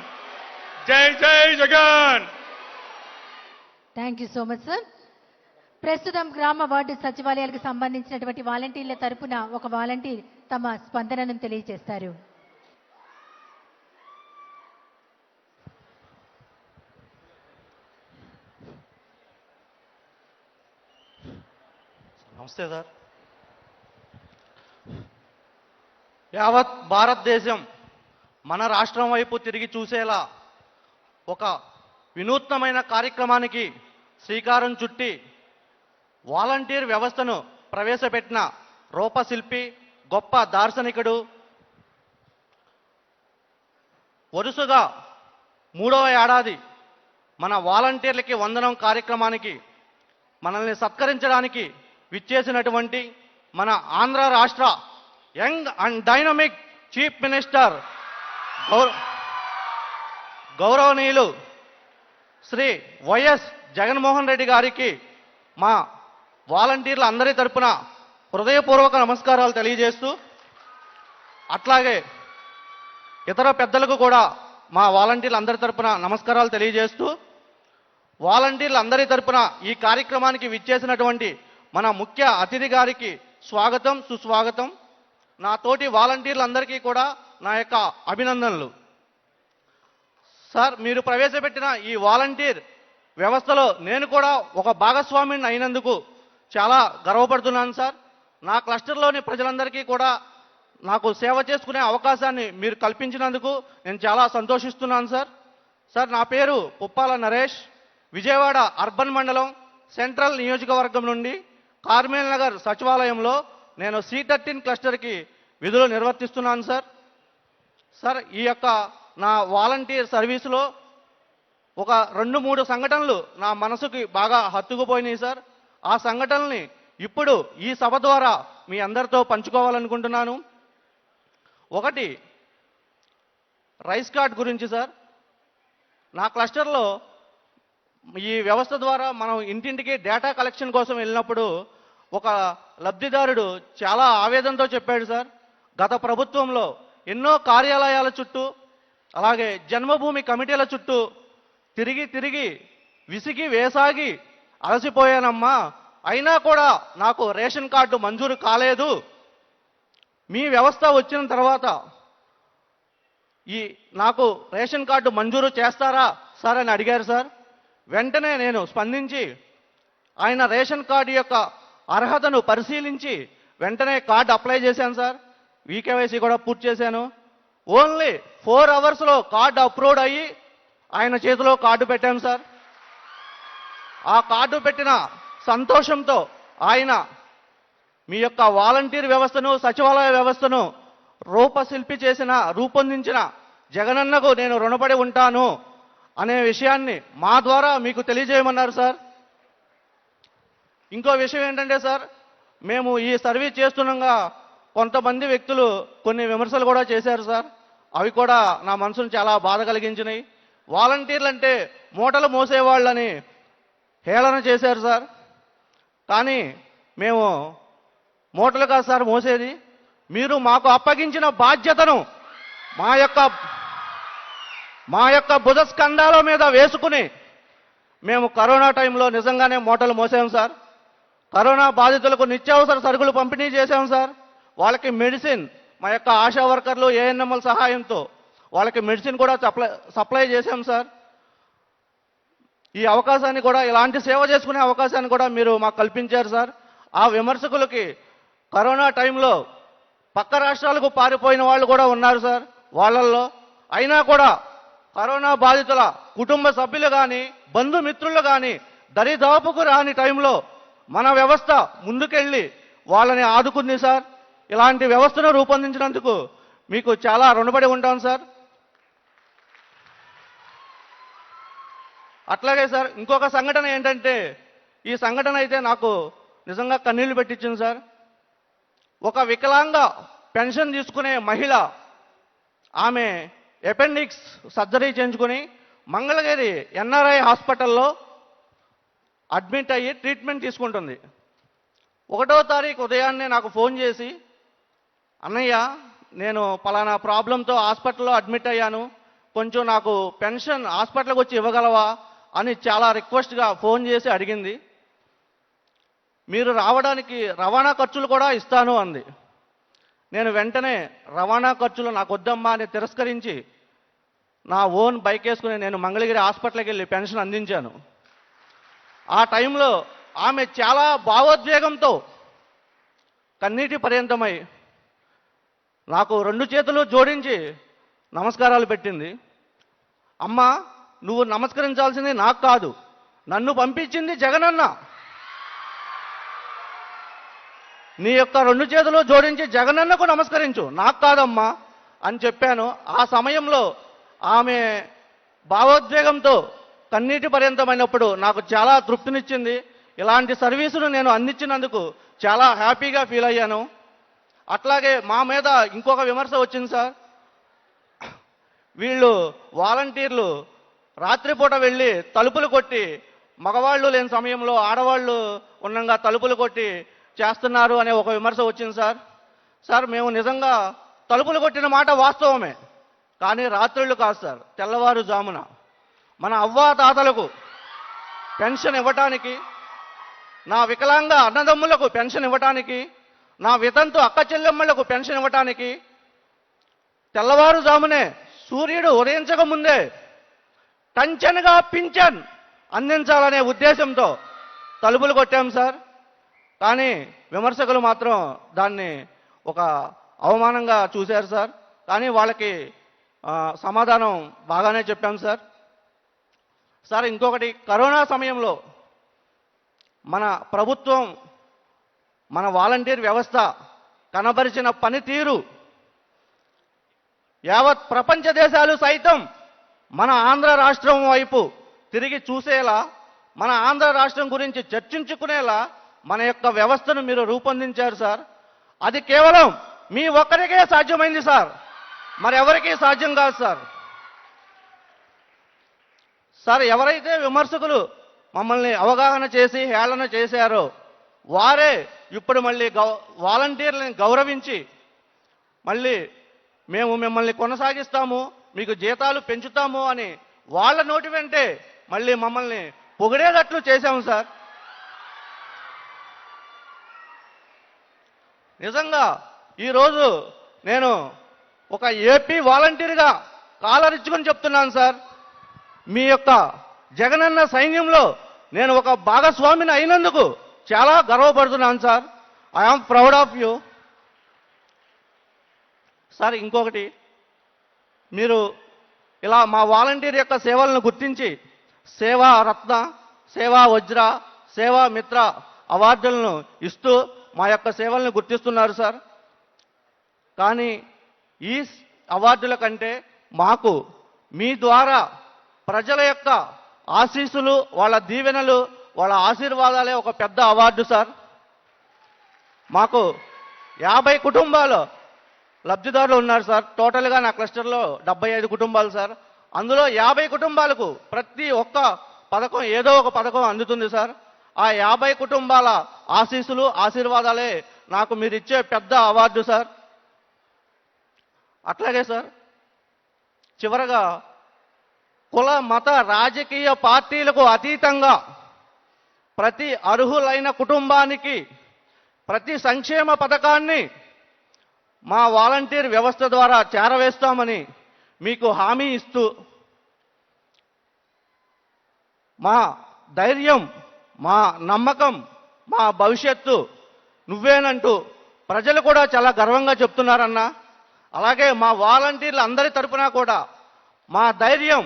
జై జై Jagan. Thank you so much sir. ప్రస్తుతం గ్రామ వార్డు సచివాలయాలకు సంబంధించినటువంటి వాలంటీర్ల తరపున ఒక వాలంటీర్ తమ స్పందనను తెలియజేస్తారు. నమస్తే సార్. యావత్ భారతదేశం మన రాష్ట్రం వైపు తిరిగి చూసేలా ఒక వినూత్నమైన కార్యక్రమానికి శ్రీకారం చుట్టి వాలంటీర్ వ్యవస్థను ప్రవేశపెట్టిన రూపశిల్పి, గొప్ప దార్శనికుడు, వరుసగా 3వ ఏడాది మన వాలంటీర్లకి వందనం కార్యక్రమానికి మనల్ని సత్కరించడానికి విచ్చేసినటువంటి మన ఆంధ్ర రాష్ట్ర young and dynamic chief minister గౌరవనీయులు శ్రీ వైఎస్ జగన్మోహన్ రెడ్డి గారికి మా వాలంటీర్ల అందరి తరపున హృదయపూర్వక నమస్కారాలు తెలియజేస్తూ, అట్లాగే ఇతర పెద్దలకు కూడా మా వాలంటీర్ల అందరి తరపున నమస్కారాలు తెలియజేస్తూ, వాలంటీర్ల అందరి తరపున ఈ కార్యక్రమానికి విచ్చేసినటువంటి మన ముఖ్య అతిథి గారికి స్వాగతం సుస్వాగతం. నా తోటి వాలంటీర్లందరికీ కూడా నా యొక్క అభినందనలు. సార్, మీరు ప్రవేశపెట్టిన ఈ వాలంటీర్ వ్యవస్థలో నేను కూడా ఒక భాగస్వామిని అయినందుకు చాలా గర్వపడుతున్నాను సార్. నా క్లస్టర్లోని ప్రజలందరికీ కూడా నాకు సేవ చేసుకునే అవకాశాన్ని మీరు కల్పించినందుకు నేను చాలా సంతోషిస్తున్నాను సార్. సార్, నా పేరు పుప్పాల నరేష్. విజయవాడ అర్బన్ మండలం సెంట్రల్ నియోజకవర్గం నుండి కార్మేల్ నగర్ సచివాలయంలో నేను C13 క్లస్టర్కి విధులు నిర్వర్తిస్తున్నాను సార్. సార్, ఈ యొక్క నా వాలంటీర్ సర్వీసులో ఒక 2-3 సంఘటనలు నా మనసుకి బాగా హత్తుకుపోయినాయి సార్. ఆ సంఘటనల్ని ఇప్పుడు ఈ సభ ద్వారా మీ అందరితో పంచుకోవాలనుకుంటున్నాను. ఒకటి, రైస్ కార్డ్ గురించి సార్. నా క్లస్టర్లో ఈ వ్యవస్థ ద్వారా మనం ఇంటింటికి డేటా కలెక్షన్ కోసం వెళ్ళినప్పుడు ఒక లబ్ధిదారుడు చాలా ఆవేదనతో చెప్పాడు సార్, గత ప్రభుత్వంలో ఎన్నో కార్యాలయాల చుట్టూ అలాగే జన్మభూమి కమిటీల చుట్టూ తిరిగి విసిగి వేసాగి అలసిపోయానమ్మా, అయినా కూడా నాకు రేషన్ కార్డు మంజూరు కాలేదు. మీ వ్యవస్థ వచ్చిన తర్వాత నాకు రేషన్ కార్డు మంజూరు చేస్తారా సార్ అని అడిగారు సార్. వెంటనే నేను స్పందించి ఆయన రేషన్ కార్డు యొక్క అర్హతను పరిశీలించి వెంటనే కార్డు అప్లై చేశాను సార్. ఈకేవైసీ కూడా పూర్తి చేశాను. ఓన్లీ 4 అవర్స్లో కార్డు అప్రూవ్ అయ్యి ఆయన చేతిలో కార్డు పెట్టాం సార్. ఆ కార్డు పెట్టిన సంతోషంతో ఆయన మీ యొక్క వాలంటీర్ వ్యవస్థను సచివాలయ వ్యవస్థను రూపొందించిన జగనన్నకు నేను రుణపడి ఉంటాను అనే విషయాన్ని మా ద్వారా మీకు తెలియజేయమన్నారు సార్. ఇంకో విషయం ఏంటంటే సార్, మేము ఈ సర్వీస్ చేస్తుండగా కొంతమంది వ్యక్తులు కొన్ని విమర్శలు కూడా చేశారు సార్. అవి కూడా నా మనసును చాలా బాధ కలిగించినాయి. వాలంటీర్లు అంటే మూటలు మోసేవాళ్ళని హేళన చేశారు సార్. కానీ మేము మూటలు కాదు సార్ మోసేది. మీరు మాకు అప్పగించిన బాధ్యతను మా యొక్క భుజస్కంధాల మీద వేసుకుని మేము కరోనా టైంలో నిజంగానే మూటలు మోసాం సార్. కరోనా బాధితులకు నిత్యావసర సరుకులు పంపిణీ చేశాం సార్. వాళ్ళకి మెడిసిన్ మా యొక్క ఆశా వర్కర్లు ANMల సహాయంతో వాళ్ళకి మెడిసిన్ కూడా సప్లై చేశాం సార్. ఈ అవకాశాన్ని కూడా, ఇలాంటి సేవ చేసుకునే అవకాశాన్ని కూడా మీరు మాకు కల్పించారు సార్. ఆ విమర్శకులకి కరోనా టైంలో పక్క రాష్ట్రాలకు పారిపోయిన వాళ్ళు కూడా ఉన్నారు సార్ వాళ్ళల్లో. అయినా కూడా కరోనా బాధితుల కుటుంబ సభ్యులు కానీ బంధుమిత్రులు కానీ దరిదాపుకు రాని టైంలో మన వ్యవస్థ ముందుకెళ్ళి వాళ్ళని ఆదుకుంది సార్. ఇలాంటి వ్యవస్థను రూపొందించినందుకు మీకు చాలా రుణపడి ఉంటాం సార్. అట్లాగే సార్, ఇంకొక సంఘటన ఏంటంటే, ఈ సంఘటన అయితే నాకు నిజంగా కన్నీళ్లు పెట్టించింది సార్. ఒక వికలాంగ పెన్షన్ తీసుకునే మహిళ, ఆమె అపెండిక్స్ సర్జరీ చేయించుకుని మంగళగిరి NRI హాస్పిటల్లో అడ్మిట్ అయ్యి ట్రీట్మెంట్ తీసుకుంటుంది. 1వ తారీఖు ఉదయాన్నే నాకు ఫోన్ చేసి, అన్నయ్య నేను పలానా ప్రాబ్లంతో హాస్పిటల్లో అడ్మిట్ అయ్యాను, కొంచెం నాకు పెన్షన్ హాస్పిటల్కి వచ్చి ఇవ్వగలవా అని చాలా రిక్వెస్ట్గా ఫోన్ చేసి అడిగింది. మీరు రావడానికి రవాణా ఖర్చులు కూడా ఇస్తాను అంది. నేను వెంటనే రవాణా ఖర్చులు నాకు వద్దమ్మా అని తిరస్కరించి నా ఓన్ బైక్ వేసుకుని నేను మంగళగిరి హాస్పిటల్కి వెళ్ళి పెన్షన్ అందించాను. ఆ టైంలో ఆమె చాలా భావోద్వేగంతో కన్నీటి పర్యంతమై నాకు 2 చేతులు జోడించి నమస్కారాలు పెట్టింది. అమ్మా, నువ్వు నమస్కరించాల్సింది నాకు కాదు, నన్ను పంపించింది జగనన్న. నీ యొక్క 2 చేతులు జోడించి జగనన్నకు నమస్కరించు, నాకు కాదమ్మా అని చెప్పాను. ఆ సమయంలో ఆమె భావోద్వేగంతో కన్నీటి పర్యంతమైనప్పుడు నాకు చాలా తృప్తినిచ్చింది. ఇలాంటి సర్వీసును నేను అందించినందుకు చాలా హ్యాపీగా ఫీల్ అయ్యాను. అట్లాగే మా మీద ఇంకొక విమర్శ వచ్చింది సార్. వీళ్ళు వాలంటీర్లు రాత్రిపూట వెళ్ళి తలుపులు కొట్టి, మగవాళ్ళు లేని సమయంలో ఆడవాళ్ళు ఉండగా తలుపులు కొట్టి చేస్తున్నారు అనే ఒక విమర్శ వచ్చింది సార్. సార్, మేము నిజంగా తలుపులు కొట్టిన మాట వాస్తవమే, కానీ రాత్రుళ్ళు కాదు సార్, తెల్లవారుజామున మన అవ్వాతాతలకు పెన్షన్ ఇవ్వటానికి నా వికలాంగ అన్నదమ్ములకు పెన్షన్ ఇవ్వటానికి, నా వితంతు అక్క చెల్లెమ్మలకు పెన్షన్ ఇవ్వటానికి తెల్లవారుజామునే సూర్యుడు ఉదయించక ముందే టంచన్గా పింఛన్ అందించాలనే ఉద్దేశంతో తలుపులు కొట్టాం సార్. కానీ విమర్శకులు మాత్రం దాన్ని ఒక అవమానంగా చూశారు సార్. కానీ వాళ్ళకి సమాధానం బాగానే చెప్పాం సార్. సార్ ఇంకొకటి, కరోనా సమయంలో మన ప్రభుత్వం, మన వాలంటీర్ వ్యవస్థ కనబరిచిన పనితీరు యావత్ ప్రపంచ దేశాలు సైతం మన ఆంధ్ర రాష్ట్రం వైపు తిరిగి చూసేలా, మన ఆంధ్ర రాష్ట్రం గురించి చర్చించుకునేలా మన యొక్క వ్యవస్థను మీరు రూపొందించారు సార్. అది కేవలం మీ ఒక్కరికే సాధ్యమైంది సార్, మరెవరికీ సాధ్యం కాదు సార్. సార్ ఎవరైతే విమర్శకులు మమ్మల్ని అవగాహన చేసి హేళన చేశారో వారే ఇప్పుడు మళ్ళీ వాలంటీర్లను గౌరవించి మళ్ళీ మేము మిమ్మల్ని కొనసాగిస్తాము, మీకు జీతాలు పెంచుతాము అని వాళ్ళ నోటి వెంటే మళ్ళీ మమ్మల్ని పొగిడేటట్లు చేశాము సార్. నిజంగా ఈరోజు నేను ఒక ఏపీ వాలంటీర్గా కాలరిచ్చుకొని చెప్తున్నాను సార్, మీ యొక్క జగనన్న సైన్యంలో నేను ఒక భాగస్వామిని అయినందుకు చాలా గర్వపడుతున్నాను sir. I am proud of you sir. ఇంకొకటి, మీరు ఇలా మా వాలంటీర్ యొక్క సేవలను గుర్తించి సేవా రత్న, సేవా వజ్ర, సేవా మిత్ర అవార్డులను ఇస్తూ మా యొక్క సేవలను గుర్తిస్తున్నారు సార్. కానీ ఈ అవార్డుల కంటే మాకు మీ ద్వారా ప్రజల యొక్క ఆశీస్సులు, వాళ్ళ దీవెనలు, వాళ్ళ ఆశీర్వాదాలే ఒక పెద్ద అవార్డు సార్. మాకు 50 కుటుంబాలు లబ్ధిదారులు ఉన్నారు సార్. టోటల్గా నా క్లస్టర్లో 75 కుటుంబాలు సార్. అందులో 50 కుటుంబాలకు ప్రతి ఒక్క పథకం, ఏదో ఒక పథకం అందుతుంది సార్. ఆ 50 కుటుంబాల ఆశీస్సులు, ఆశీర్వాదాలే నాకు మీరు ఇచ్చే పెద్ద అవార్డు సార్. అట్లాగే సార్, చివరగా కుల మత రాజకీయ పార్టీలకు అతీతంగా ప్రతి అర్హులైన కుటుంబానికి ప్రతి సంక్షేమ పథకాన్ని మా వాలంటీర్ వ్యవస్థ ద్వారా చేరవేస్తామని మీకు హామీ ఇస్తూ, మా ధైర్యం, మా నమ్మకం, మా భవిష్యత్తు నువ్వేనంటూ ప్రజలు కూడా చాలా గర్వంగా చెప్తున్నారన్నా. అలాగే మా వాలంటీర్లు అందరి తరపున కూడా మా ధైర్యం,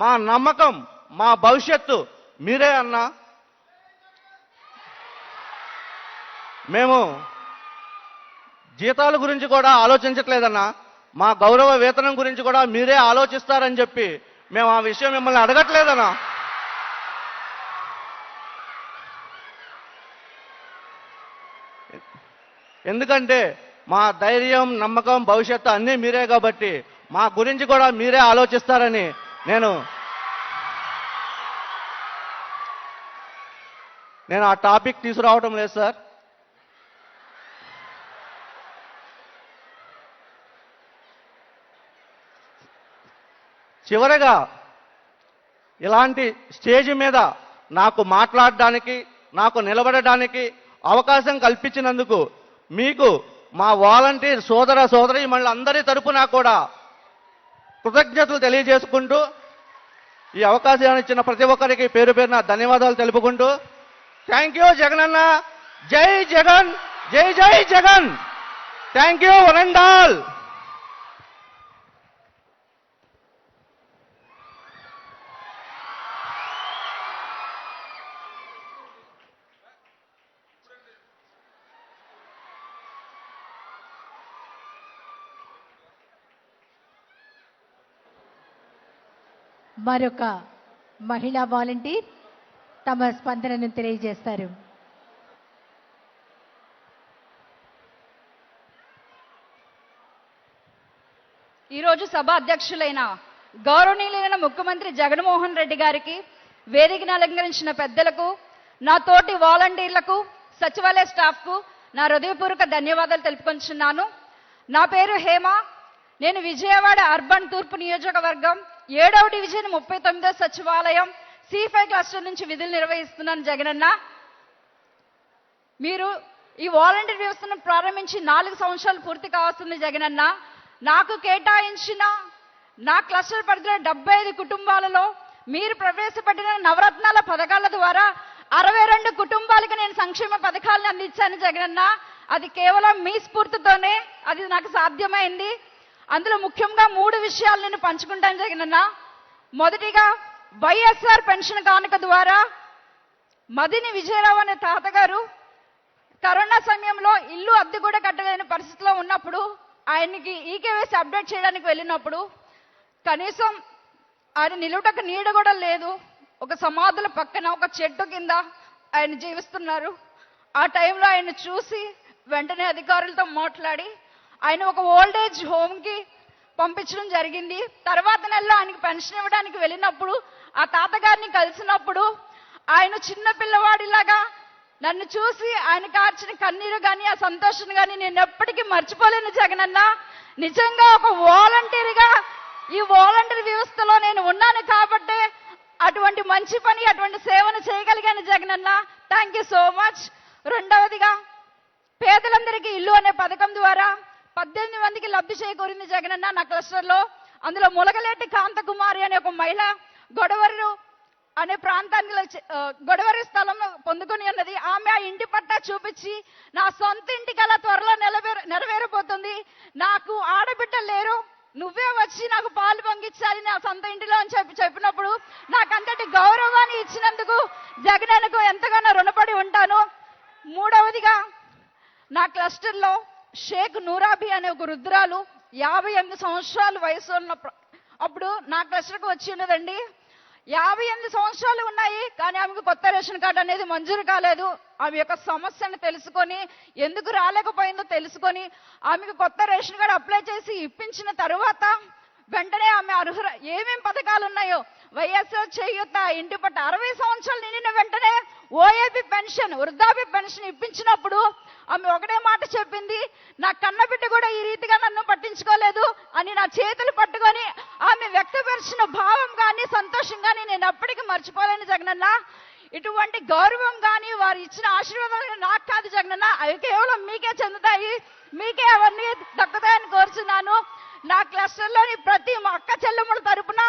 మా నమ్మకం, మా భవిష్యత్తు మీరే అన్నా. మేము జీతాల గురించి కూడా ఆలోచించట్లేదన్నా, మా గౌరవ వేతనం గురించి కూడా మీరే ఆలోచిస్తారని చెప్పి మేము ఆ విషయం మిమ్మల్ని అడగట్లేదన్నా. ఎందుకంటే మా ధైర్యం, నమ్మకం, భవిష్యత్తు అన్నీ మీరే కాబట్టి మా గురించి కూడా మీరే ఆలోచిస్తారని నేను ఆ టాపిక్ తీసుకురావటం లేదు సార్. చివరగా ఇలాంటి స్టేజ్ మీద నాకు మాట్లాడడానికి, నాకు నిలబడడానికి అవకాశం కల్పించినందుకు మీకు మా వాలంటీర్ సోదర సోదరీమణులందరి తరపున కూడా కృతజ్ఞతలు తెలియజేసుకుంటూ, ఈ అవకాశాన్ని ఇచ్చిన ప్రతి ఒక్కరికి పేరు పేరున ధన్యవాదాలు తెలుపుకుంటూ, థ్యాంక్ యూ జగనన్న, జై జగన్, జై జై Jagan, thank you one and all. మరొక మహిళా వాలంటీర్ తమ స్పందనను తెలియజేస్తారు. ఈరోజు సభ అధ్యక్షులైన గౌరవనీయులైన ముఖ్యమంత్రి జగన్మోహన్ రెడ్డి గారికి, వేదికను అలంకరించిన పెద్దలకు, నా తోటి వాలంటీర్లకు, సచివాలయ స్టాఫ్కు నా హృదయపూర్వక ధన్యవాదాలు తెలుపుకొంచున్నాను. నా పేరు హేమ. నేను విజయవాడ అర్బన్ తూర్పు నియోజకవర్గం 7వ డివిజన్ 39వ సచివాలయం C5 క్లస్టర్ నుంచి విధులు నిర్వహిస్తున్నాను జగనన్న. మీరు ఈ వాలంటీర్ వ్యవస్థను ప్రారంభించి 4 సంవత్సరాలు పూర్తి కావస్తుంది జగనన్న. నాకు కేటాయించిన నా క్లస్టర్ పరిధిలో 75 కుటుంబాలలో మీరు ప్రవేశపెట్టిన నవరత్నాల పథకాల ద్వారా 62 కుటుంబాలకు నేను సంక్షేమ పథకాలను అందించాను జగనన్న. అది కేవలం మీ స్ఫూర్తితోనే అది నాకు సాధ్యమైంది. అందులో ముఖ్యంగా 3 విషయాలు నేను పంచుకుంటాను జగనన్న. మొదటిగా వైఎస్ఆర్ పెన్షన్ కానుక ద్వారా మదిని విజయరావు అనే తాతగారు కరోనా సమయంలో ఇల్లు అద్దె కూడా కట్టలేని పరిస్థితిలో ఉన్నప్పుడు ఆయనకి ఈకేవైసీ అప్డేట్ చేయడానికి వెళ్ళినప్పుడు కనీసం ఆయన నిలువటకు నీడ కూడా లేదు. ఒక సమాధుల పక్కన ఒక చెట్టు కింద ఆయన జీవిస్తున్నారు. ఆ టైంలో ఆయన చూసి వెంటనే అధికారులతో మాట్లాడి ఆయన ఒక ఓల్డ్ ఏజ్ హోమ్కి పంపించడం జరిగింది. తర్వాత నెలలో ఆయనకి పెన్షన్ ఇవ్వడానికి వెళ్ళినప్పుడు ఆ తాతగారిని కలిసినప్పుడు ఆయన చిన్న పిల్లవాడిలాగా నన్ను చూసి ఆయన కార్చిన కన్నీరు కానీ ఆ సంతోషం కానీ నేను ఎప్పటికీ మర్చిపోలేను జగనన్న. నిజంగా ఒక వాలంటీర్గా ఈ వాలంటీర్ వ్యవస్థలో నేను ఉన్నాను కాబట్టే అటువంటి మంచి పని అటువంటి సేవను చేయగలిగాను Jagananna. Thank you so much. రెండవదిగా పేదలందరికీ ఇల్లు అనే పథకం ద్వారా 18 మందికి లబ్ధి చేకూరింది జగనన్న నా క్లస్టర్లో. అందులో ములగలేటి కాంతకుమారి అనే ఒక మహిళ గొడవరు అనే ప్రాంతానికి గొడవరి స్థలం పొందుకొని ఉన్నది. ఆమె ఆ ఇంటి పట్టా చూపించి నా సొంత ఇంటి కల త్వరలో నెరవేరబోతుంది, నాకు ఆడబిడ్డలు లేరు, నువ్వే వచ్చి నాకు పాలు పొంగిచ్చాలి నా సొంత ఇంటిలో అని చెప్పినప్పుడు నాకు అంతటి గౌరవాన్ని ఇచ్చినందుకు జగనన్నకు ఎంతగానో రుణపడి ఉంటాను. మూడవదిగా నా క్లస్టర్లో షేక్ నూరాబీ అనే ఒక వృద్ధురాలు 58 సంవత్సరాల వయసు ఉన్న అప్పుడు నా క్లస్టర్కి వచ్చి ఉన్నదండి. 58 సంవత్సరాలు ఉన్నాయి, కానీ ఆమెకు కొత్త రేషన్ కార్డు అనేది మంజూరు కాలేదు. ఆమె యొక్క సమస్యను తెలుసుకొని ఎందుకు రాలేకపోయిందో తెలుసుకొని ఆమెకు కొత్త రేషన్ కార్డు అప్లై చేసి ఇప్పించిన తరువాత వెంటనే ఆమె అర్హుల ఏమేం పథకాలు ఉన్నాయో వైఎస్ఆర్ చేయూత, ఇంటి పట్ట 60 సంవత్సరాలు నిండిన వెంటనే ఓఏబీ పెన్షన్, వృద్ధాప్య పెన్షన్ ఇప్పించినప్పుడు ఆమె ఒకటే మాట చెప్పింది, నా కన్నబిడ్డ కూడా ఈ రీతిగా నన్ను పట్టించుకోలేదు అని నా చేతులు పట్టుకొని ఆమె వ్యక్తపరిచిన భావం కానీ సంతోషం కానీ నేను ఎప్పటికీ మర్చిపోలేను జగనన్న. ఇటువంటి గౌరవం కానీ వారు ఇచ్చిన ఆశీర్వాదాలు నాకు కాదు జగనన్న, అవి కేవలం మీకే చెందుతాయి, మీకే అవన్నీ దక్కుతాయని కోరుచున్నాను. నా క్లస్టర్లోని ప్రతి మా అక్క చెల్లెమ్మల తరపున,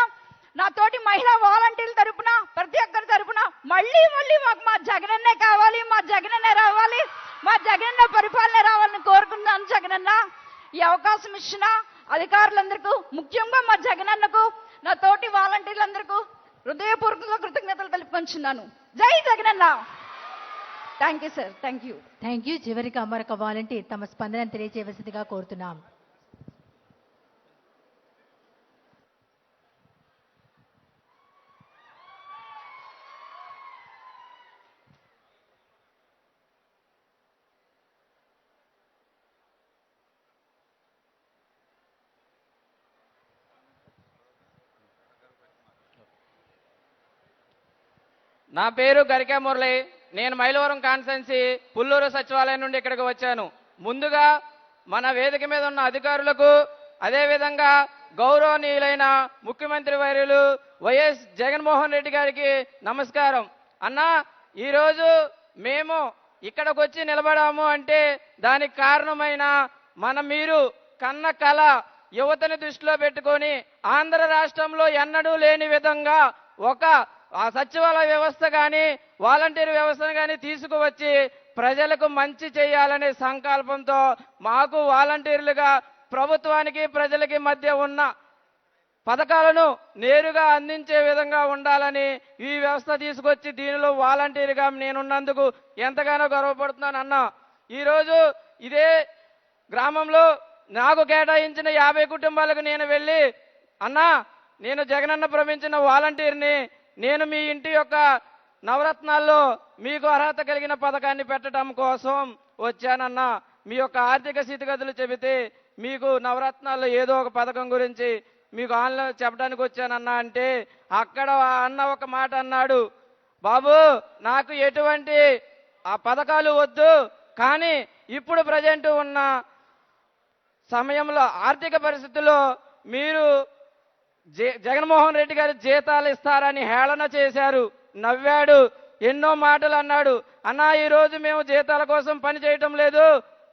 నా తోటి మహిళా వాలంటీర్ల తరపున, ప్రతి ఒక్కరి తరపున మళ్ళీ మాకు మా జగనన్నే కావాలి, మా జగనన్నే రావాలి, మా జగనన్న పరిపాలన రావాలని కోరుకున్నాను జగనన్న. ఈ అవకాశం ఇచ్చిన అధికారులందరికీ, ముఖ్యంగా మా జగనన్నకు, నా తోటి వాలంటీర్లందరికీ హృదయపూర్వకంగా కృతజ్ఞతలు తెలుపుకొంచున్నాను. జై Jagananna. Thank you sir. Thank you. Thank you. చివరిగా మరొక వాలంటీర్ తమ స్పందన తెలియజేయవలసిందిగా కోరుతున్నాం. నా పేరు గరికా మురళి. నేను మైలవరం కాన్స్టెన్సీ పుల్లూరు సచివాలయం నుండి ఇక్కడికి వచ్చాను. ముందుగా మన వేదిక మీద ఉన్న అధికారులకు, అదేవిధంగా గౌరవనీయులైన ముఖ్యమంత్రి వర్యులు వైఎస్ జగన్మోహన్ రెడ్డి గారికి నమస్కారం. అన్నా, ఈరోజు మేము ఇక్కడికి వచ్చి నిలబడాము అంటే దానికి కారణమైన మీరు కన్న కళ యువతని దృష్టిలో పెట్టుకొని ఆంధ్ర రాష్ట్రంలో ఎన్నడూ లేని విధంగా ఒక సచివాలయ వ్యవస్థ కానీ వాలంటీర్ వ్యవస్థను కానీ తీసుకువచ్చి ప్రజలకు మంచి చేయాలనే సంకల్పంతో మాకు వాలంటీర్లుగా ప్రభుత్వానికి ప్రజలకి మధ్య ఉన్న పథకాలను నేరుగా అందించే విధంగా ఉండాలని ఈ వ్యవస్థ తీసుకొచ్చి దీనిలో వాలంటీర్గా నేనున్నందుకు ఎంతగానో గర్వపడుతున్నాను అన్న. ఈరోజు ఇదే గ్రామంలో నాకు కేటాయించిన 50 కుటుంబాలకు నేను వెళ్ళి, అన్నా, నేను జగనన్న ప్రమించిన వాలంటీర్ని, నేను మీ ఇంటి యొక్క నవరత్నాల్లో మీకు అర్హత కలిగిన పథకాన్ని పెట్టడం కోసం వచ్చానన్నా. మీ యొక్క ఆర్థిక స్థితిగతులు చెబితే మీకు నవరత్నాల్లో ఏదో ఒక పథకం గురించి మీకు ఆన్లైన్ చెప్పడానికి వచ్చానన్నా అంటే అక్కడ అన్న ఒక మాట అన్నాడు, బాబు నాకు ఎటువంటి ఆ పథకాలు వద్దు, కానీ ఇప్పుడు ప్రజెంట్ ఉన్న సమయంలో ఆర్థిక పరిస్థితుల్లో మీరు జగన్మోహన్ రెడ్డి గారి జీతాలు ఇస్తారని హేళన చేశారు, నవ్వాడు, ఎన్నో మాటలు అన్నాడు. అన్నా ఈరోజు మేము జీతాల కోసం పని చేయటం లేదు,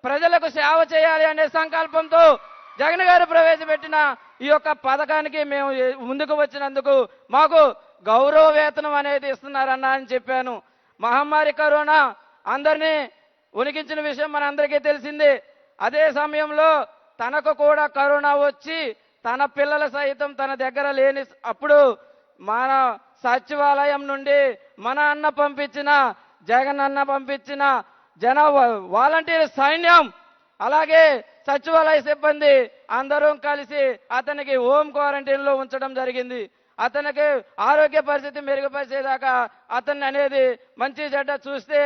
ప్రజలకు సేవ చేయాలి అనే సంకల్పంతో జగన్ గారు ప్రవేశపెట్టిన ఈ యొక్క పథకానికి మేము ముందుకు వచ్చినందుకు మాకు గౌరవ వేతనం అనేది ఇస్తున్నారన్నా అని చెప్పాను. మహమ్మారి కరోనా అందరినీ ఉనికించిన విషయం మనందరికీ తెలిసిందే. అదే సమయంలో తనకు కూడా కరోనా వచ్చి తన పిల్లల సైతం తన దగ్గర లేని అప్పుడు మన సచివాలయం నుండి మన అన్న పంపించిన జగన్ అన్న పంపించిన వాలంటీర్ సైన్యం అలాగే సచివాలయ సిబ్బంది అందరూ కలిసి అతనికి హోమ్ క్వారంటైన్లో ఉంచడం జరిగింది. అతనికి ఆరోగ్య పరిస్థితి మెరుగుపరిచేదాకా అతన్ని అనేది మంచి చెడ్డ చూస్తే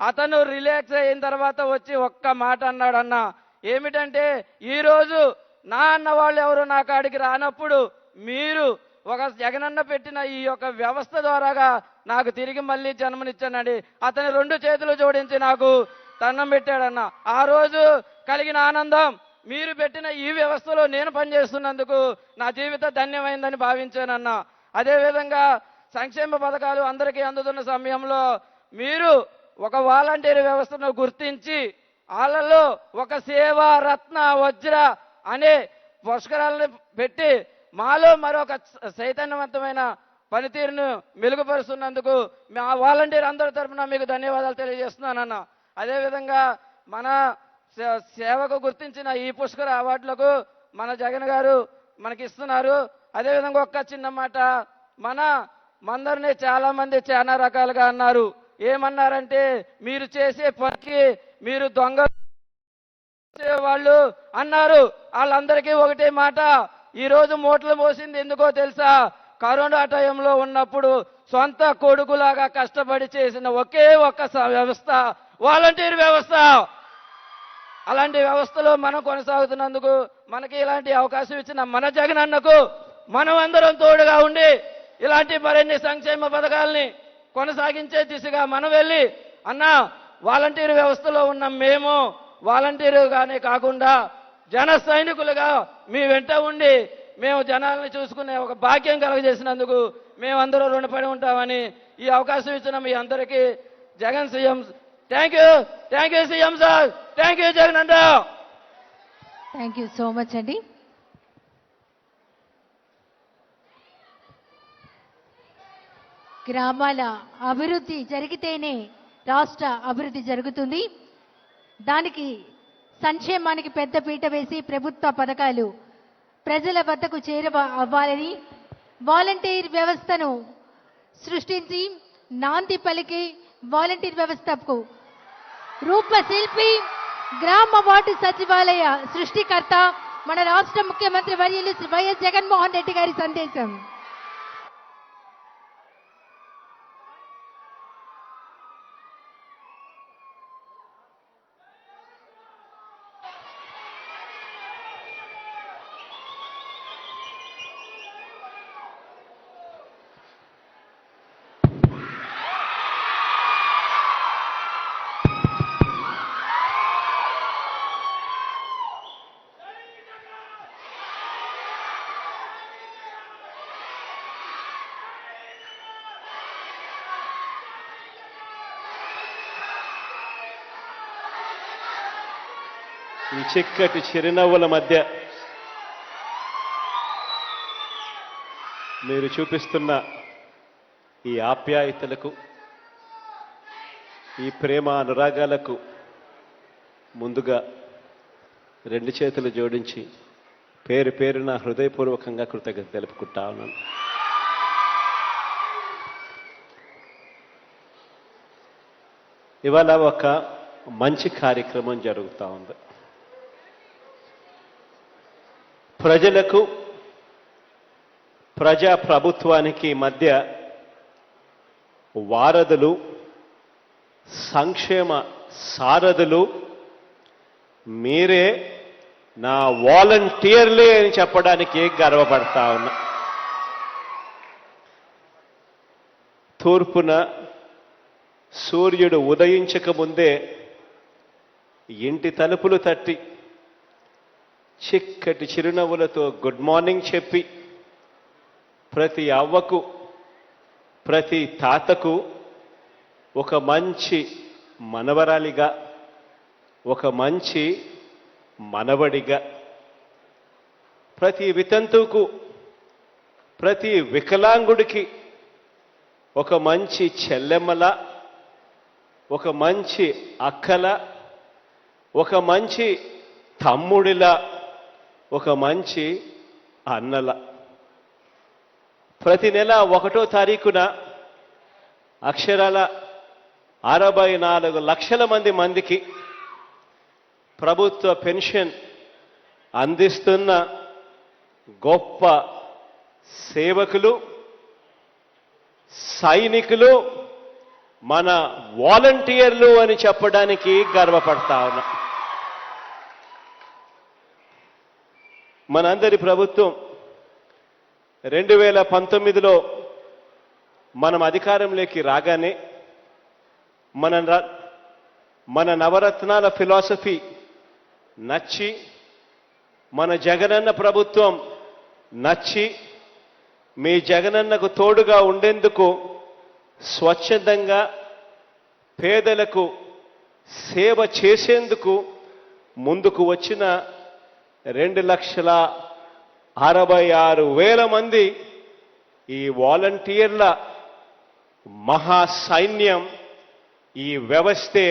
అతను రిలాక్స్ అయిన తర్వాత వచ్చి ఒక్క మాట అన్నాడు, అన్న ఏమిటంటే ఈరోజు నా అన్న వాళ్ళు ఎవరు నా కాడికి రానప్పుడు మీరు ఒక జగనన్న పెట్టిన ఈ యొక్క వ్యవస్థ ద్వారాగా నాకు తిరిగి మళ్ళీ జన్మనిచ్చానండి. అతని 2 చేతులు జోడించి నాకు దండం పెట్టాడన్న. ఆ రోజు కలిగిన ఆనందం మీరు పెట్టిన ఈ వ్యవస్థలో నేను పనిచేస్తున్నందుకు నా జీవిత ధన్యమైందని భావించానన్న. అదేవిధంగా సంక్షేమ పథకాలు అందరికీ అందుతున్న సమయంలో మీరు ఒక వాలంటీర్ వ్యవస్థను గుర్తించి వాళ్ళలో ఒక సేవా రత్న వజ్ర అనే పురస్కారాలను పెట్టి మాలో మరొక చైతన్యవంతమైన పనితీరును మెరుగుపరుస్తున్నందుకు మా వాలంటీర్ అందరి తరఫున మీకు ధన్యవాదాలు తెలియజేస్తున్నానన్న. అదేవిధంగా మన సేవకు గుర్తించిన ఈ పుష్కర అవార్డులకు మన జగన్ గారు మనకి ఇస్తున్నారు. అదేవిధంగా ఒక్క చిన్న మాట, మందరినీ చాలా మంది చాలా రకాలుగా అన్నారు. ఏమన్నారంటే మీరు చేసే పనికి మీరు దొంగ వాళ్ళు అన్నారు. వాళ్ళందరికీ ఒకటే మాట, ఈరోజు మూటలు మోసింది ఎందుకో తెలుసా? కరోనా టైంలో ఉన్నప్పుడు సొంత కొడుకులాగా కష్టపడి చేసిన ఒకే ఒక్క వ్యవస్థ వాలంటీర్ వ్యవస్థ. అలాంటి వ్యవస్థలో మనం కొనసాగుతున్నందుకు మనకి ఇలాంటి అవకాశం ఇచ్చిన మన జగన్ అన్నకు మనం అందరం తోడుగా ఉండి ఇలాంటి మరిన్ని సంక్షేమ పథకాలని కొనసాగించే దిశగా మనం వెళ్ళి అన్న వాలంటీర్ వ్యవస్థలో ఉన్న మేము వాలంటీరుగానే కాకుండా జన సైనికులుగా మీ వెంట ఉండి మేము జనాలను చూసుకునే ఒక భాగ్యం కలుగజేసినందుకు మేమందరూ రుణపడి ఉంటామని ఈ అవకాశం ఇచ్చిన మీ అందరికీ Jagan CM thank you CM sir, thank you Jagan అన్న. థ్యాంక్ యూ సో మచ్ అండి. గ్రామాల అభివృద్ధి జరిగితేనే రాష్ట్ర అభివృద్ధి జరుగుతుంది. దానికి సంక్షేమానికి పెద్దపీట వేసి ప్రభుత్వ పథకాలు ప్రజల వద్దకు అవ్వాలని వాలంటీర్ వ్యవస్థను సృష్టించి నాంది పలికి వాలంటీర్ వ్యవస్థకు రూపశిల్పి గ్రామ వార్డు సచివాలయ సృష్టికర్త మన రాష్ట్ర ముఖ్యమంత్రి వర్యులు శ్రీ వైఎస్ జగన్మోహన్ రెడ్డి గారి సందేశం. ఈ చిక్కటి చిరునవ్వుల మధ్య మీరు చూపిస్తున్న ఈ ఆప్యాయతలకు, ఈ ప్రేమ అనురాగాలకు ముందుగా 2 చేతులు జోడించి పేరు పేరున హృదయపూర్వకంగా కృతజ్ఞత తెలుపుకుంటా ఉన్నాను. ఇవాళ ఒక మంచి కార్యక్రమం జరుగుతూ ఉంది. ప్రజలకు ప్రజా ప్రభుత్వానికి మధ్య వారధులు, సంక్షేమ సారథులు మీరే, నా వాలంటీర్లే అని చెప్పడానికి గర్వపడతా ఉన్నా. తూర్పున సూర్యుడు ఉదయించక ముందే ఇంటి తలుపులు తట్టి చిక్కటి చిరునవ్వులతో గుడ్ మార్నింగ్ చెప్పి ప్రతి అవ్వకు, ప్రతి తాతకు ఒక మంచి మనవరాలిగా, ఒక మంచి మనవడిగా, ప్రతి వితంతువుకు, ప్రతి వికలాంగుడికి ఒక మంచి చెల్లెమ్మల, ఒక మంచి అక్కల, ఒక మంచి తమ్ముడిలా, ఒక మంచి అన్నల. ప్రతి నెల 1వ తారీఖున అక్షరాల 64 లక్షల మందికి ప్రభుత్వ పెన్షన్ అందిస్తున్న గొప్ప సేవకులు, సైనికులు మన వాలంటీర్లు అని చెప్పడానికి గర్వపడతా ఉన్నా. మనందరి ప్రభుత్వం 2019లో మనం అధికారంలోకి రాగానే మన నవరత్నాల ఫిలాసఫీ నచ్చి, మన జగనన్న ప్రభుత్వం నచ్చి, మీ జగనన్నకు తోడుగా ఉండేందుకు స్వచ్ఛందంగా పేదలకు సేవ చేసేందుకు ముందుకు వచ్చిన 2,66,000 మంది ఈ వాలంటీర్ల మహా సైన్యం. ఈ వ్యవస్థే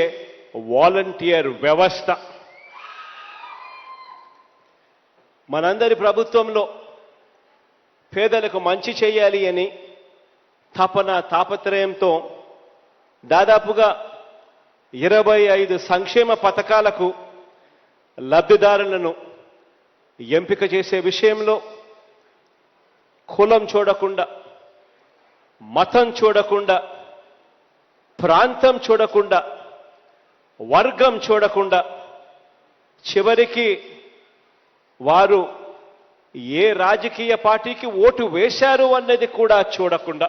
వాలంటీర్ వ్యవస్థ. మనందరి ప్రభుత్వంలో పేదలకు మంచి చేయాలి అని తాపత్రయంతో దాదాపుగా 25 సంక్షేమ పథకాలకు లబ్ధిదారులను ఎంపిక చేసే విషయంలో కులం చూడకుండా, మతం చూడకుండా, ప్రాంతం చూడకుండా, వర్గం చూడకుండా, చివరికి వారు ఏ రాజకీయ పార్టీకి ఓటు వేశారు అన్నది కూడా చూడకుండా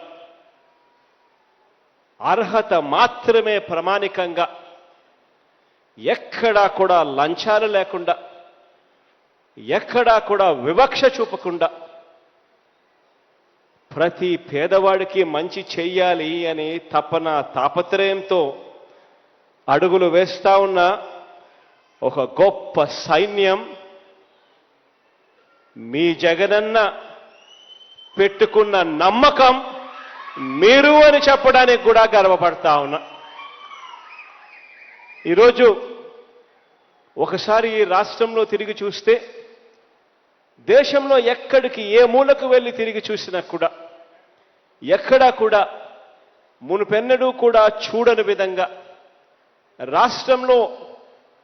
అర్హత మాత్రమే ప్రామాణికంగా, ఎక్కడా కూడా లంచాలు లేకుండా, ఎక్కడా కూడా వివక్ష చూపకుండా ప్రతి పేదవాడికి మంచి చెయ్యాలి అని తాపత్రయంతో అడుగులు వేస్తా ఉన్న ఒక గొప్ప సైన్యం మీ జగనన్న పెట్టుకున్న నమ్మకం మీరు అని చెప్పడానికి కూడా గర్వపడతా ఉన్నా. ఈరోజు ఒకసారి ఈ రాష్ట్రంలో తిరిగి చూస్తే, దేశంలో ఎక్కడికి ఏ మూలకు వెళ్ళి తిరిగి చూసినా కూడా ఎక్కడా కూడా మునుపెన్నడూ కూడా చూడని విధంగా రాష్ట్రంలో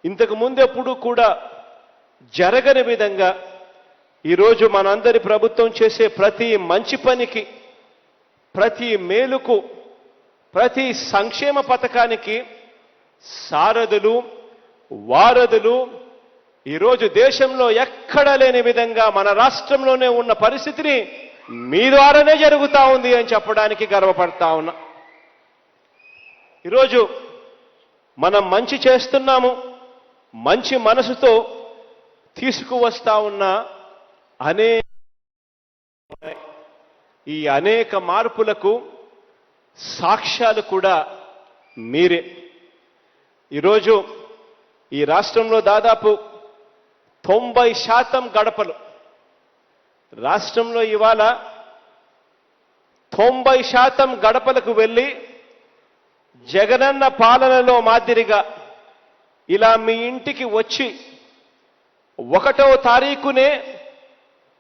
ఇంతకు ముందెప్పుడు కూడా జరగని విధంగా ఈరోజు మనందరి ప్రభుత్వం చేసే ప్రతి మంచి పనికి, ప్రతి మేలుకు, ప్రతి సంక్షేమ పథకానికి సారథులు, వారధులు ఈరోజు దేశంలో ఎక్కడా లేని విధంగా మన రాష్ట్రంలోనే ఉన్న పరిస్థితిని మీ ద్వారానే జరుగుతూ ఉంది అని చెప్పడానికి గర్వపడతా ఉన్నా. ఈరోజు మనం మంచి చేస్తున్నాము, మంచి మనసుతో తీసుకువస్తా ఉన్న ఈ అనేక మార్పులకు సాక్ష్యాలు కూడా మీరే. ఈరోజు ఈ రాష్ట్రంలో దాదాపు 90% గడపలు, రాష్ట్రంలో ఇవాళ 90% గడపలకు వెళ్ళి జగనన్న పాలనలో మాదిరిగా ఇలా మీ ఇంటికి వచ్చి 1వ తారీఖునే